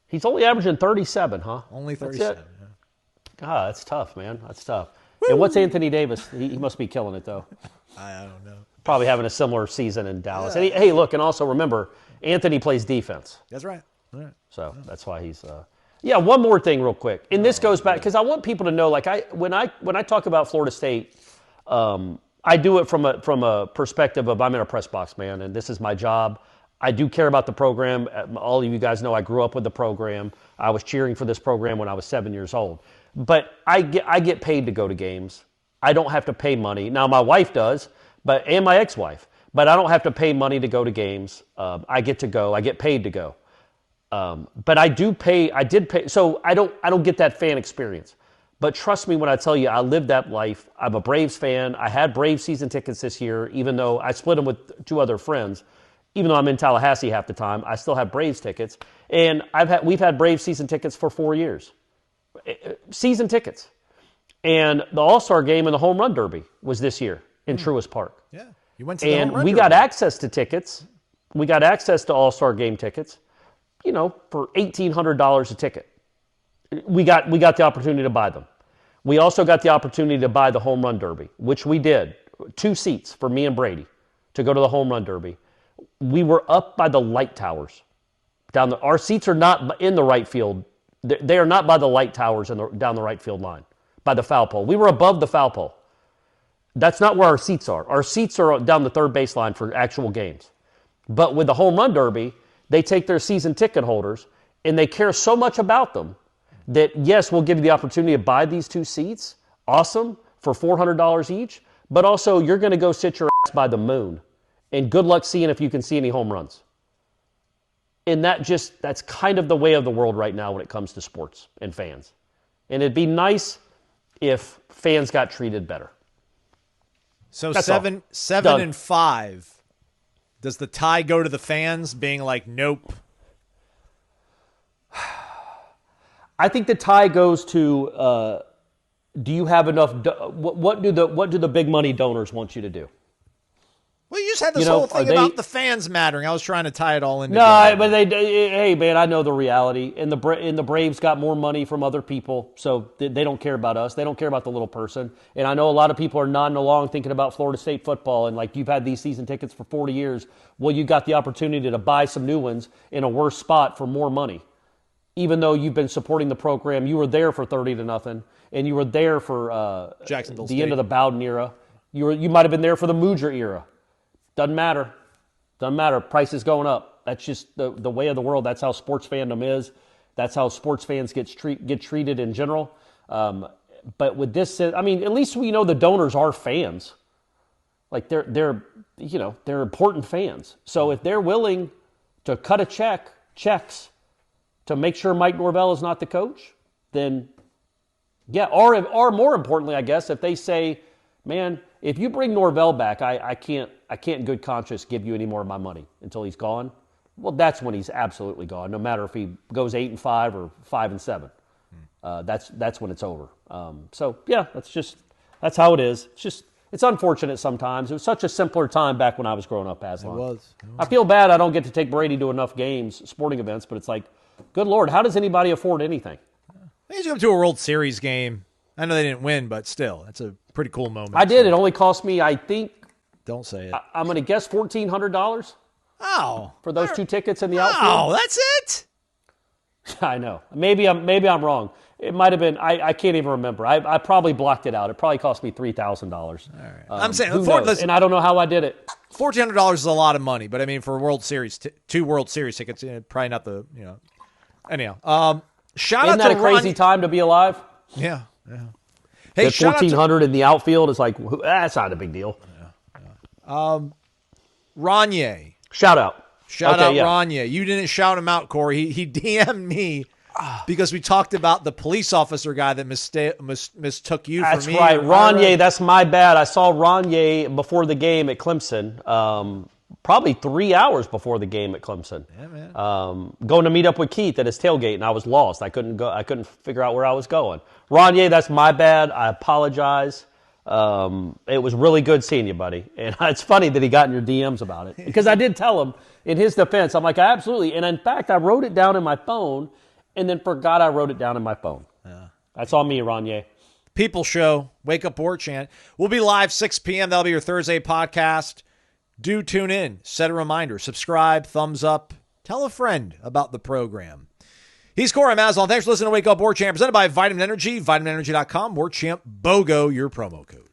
He's only averaging 37, huh? Only 37. Yeah. God, that's tough, man. That's tough. Woo! And what's Anthony Davis? He must be killing it, though. I don't know. Probably having a similar season in Dallas. Yeah. And hey, look, and also remember, Anthony plays defense. That's right. So that's why he's... one more thing real quick. And this goes back, because I want people to know, when I talk about Florida State, I do it from a perspective of I'm in a press box, man, and this is my job. I do care about the program. All of you guys know I grew up with the program. I was cheering for this program when I was 7 years old. But I get paid to go to games. I don't have to pay money. Now, my wife does, and my ex-wife. But I don't have to pay money to go to games. I get to go. I get paid to go. But I did pay, so I don't get that fan experience. But trust me when I tell you, I lived that life. I'm a Braves fan. I had Braves season tickets this year, even though I split them with two other friends. Even though I'm in Tallahassee half the time, I still have Braves tickets. And we've had Braves season tickets for 4 years. Season tickets. And the All-Star game and the Home Run Derby was this year in Truist Park. Yeah, you went to the Home Run Derby. And we got access to tickets. We got access to All-Star game tickets. For $1,800 a ticket. We got the opportunity to buy them. We also got the opportunity to buy the Home Run Derby, which we did. 2 seats for me and Brady to go to the Home Run Derby. We were up by the light towers. Our seats are not in the right field. They are not by the light towers down the right field line, by the foul pole. We were above the foul pole. That's not where our seats are. Our seats are down the third baseline for actual games. But with the Home Run Derby, they take their season ticket holders, and they care so much about them that, yes, we'll give you the opportunity to buy these 2 seats, awesome, for $400 each, but also you're going to go sit your ass by the moon, and good luck seeing if you can see any home runs. And that's kind of the way of the world right now when it comes to sports and fans. And it'd be nice if fans got treated better. So That's 7 and 5. Does the tie go to the fans being like, nope? I think the tie goes to, do you have enough? What do the big money donors want you to do? Well, you just had this whole thing about the fans mattering. I was trying to tie it all in. No, but hey, man, I know the reality. And the Braves got more money from other people, so they don't care about us. They don't care about the little person. And I know a lot of people are nodding along thinking about Florida State football, and like, you've had these season tickets for 40 years. Well, you got the opportunity to buy some new ones in a worse spot for more money. Even though you've been supporting the program, you were there for 30-0, and you were there for Jacksonville the State. end of the Bowden era. You might have been there for the Mooger era. Doesn't matter. Doesn't matter. Price is going up. That's just the way of the world. That's how sports fandom is. That's how sports fans get treated in general. But with this, I mean, at least we know the donors are fans. Like they're important fans. So if they're willing to cut checks to make sure Mike Norvell is not the coach, then yeah. Or more importantly, I guess, if they say, man, if you bring Norvell back, I can't in good conscience give you any more of my money until he's gone. Well, that's when he's absolutely gone. No matter if he goes 8-5 or 5-7, that's when it's over. So yeah, that's how it is. It's unfortunate sometimes. It was such a simpler time back when I was growing up, Aslan. It was. I feel bad I don't get to take Brady to enough games, sporting events, but it's like, good Lord, how does anybody afford anything? He's going to a World Series game. I know they didn't win, but still, it's a pretty cool moment. I did. It only cost me, I think. Don't say it. I'm going to guess $1,400. Oh, for those two tickets in the outfield. Oh, that's it. I know. Maybe I'm wrong. It might have been. I can't even remember. I probably blocked it out. It probably cost me $3,000. All right. I'm saying, and I don't know how I did it. $1,400 is a lot of money, but I mean, for World Series, two World Series tickets, probably not the Anyhow, shout Isn't out that to a crazy time to be alive? Yeah. Hey, that 1,400 in the outfield is like, that's not a big deal. Ranye. Shout out, Ranye. You didn't shout him out, Corey. He DM'd me because we talked about the police officer guy that mistook you for me. That's right. Ranye, that's my bad. I saw Ranye before the game at Clemson, probably 3 hours before the game at Clemson. Yeah, man. Going to meet up with Keith at his tailgate, and I was lost. I couldn't figure out where I was going. Ranye, that's my bad. I apologize. It was really good seeing you, buddy. And it's funny that he got in your DMs about it, because I did tell him in his defense. I'm like, absolutely. And in fact, I wrote it down in my phone and then forgot I wrote it down in my phone. Yeah. That's on me, Ranye. People Show, Wake Up Warchant. We'll be live 6 p.m. That'll be your Thursday podcast. Do tune in. Set a reminder. Subscribe. Thumbs up. Tell a friend about the program. He's Corey Maslow. Thanks for listening to Wake Up Warchant, presented by Vitamin Energy. VitaminEnergy.com. WarchantBOGO, your promo code.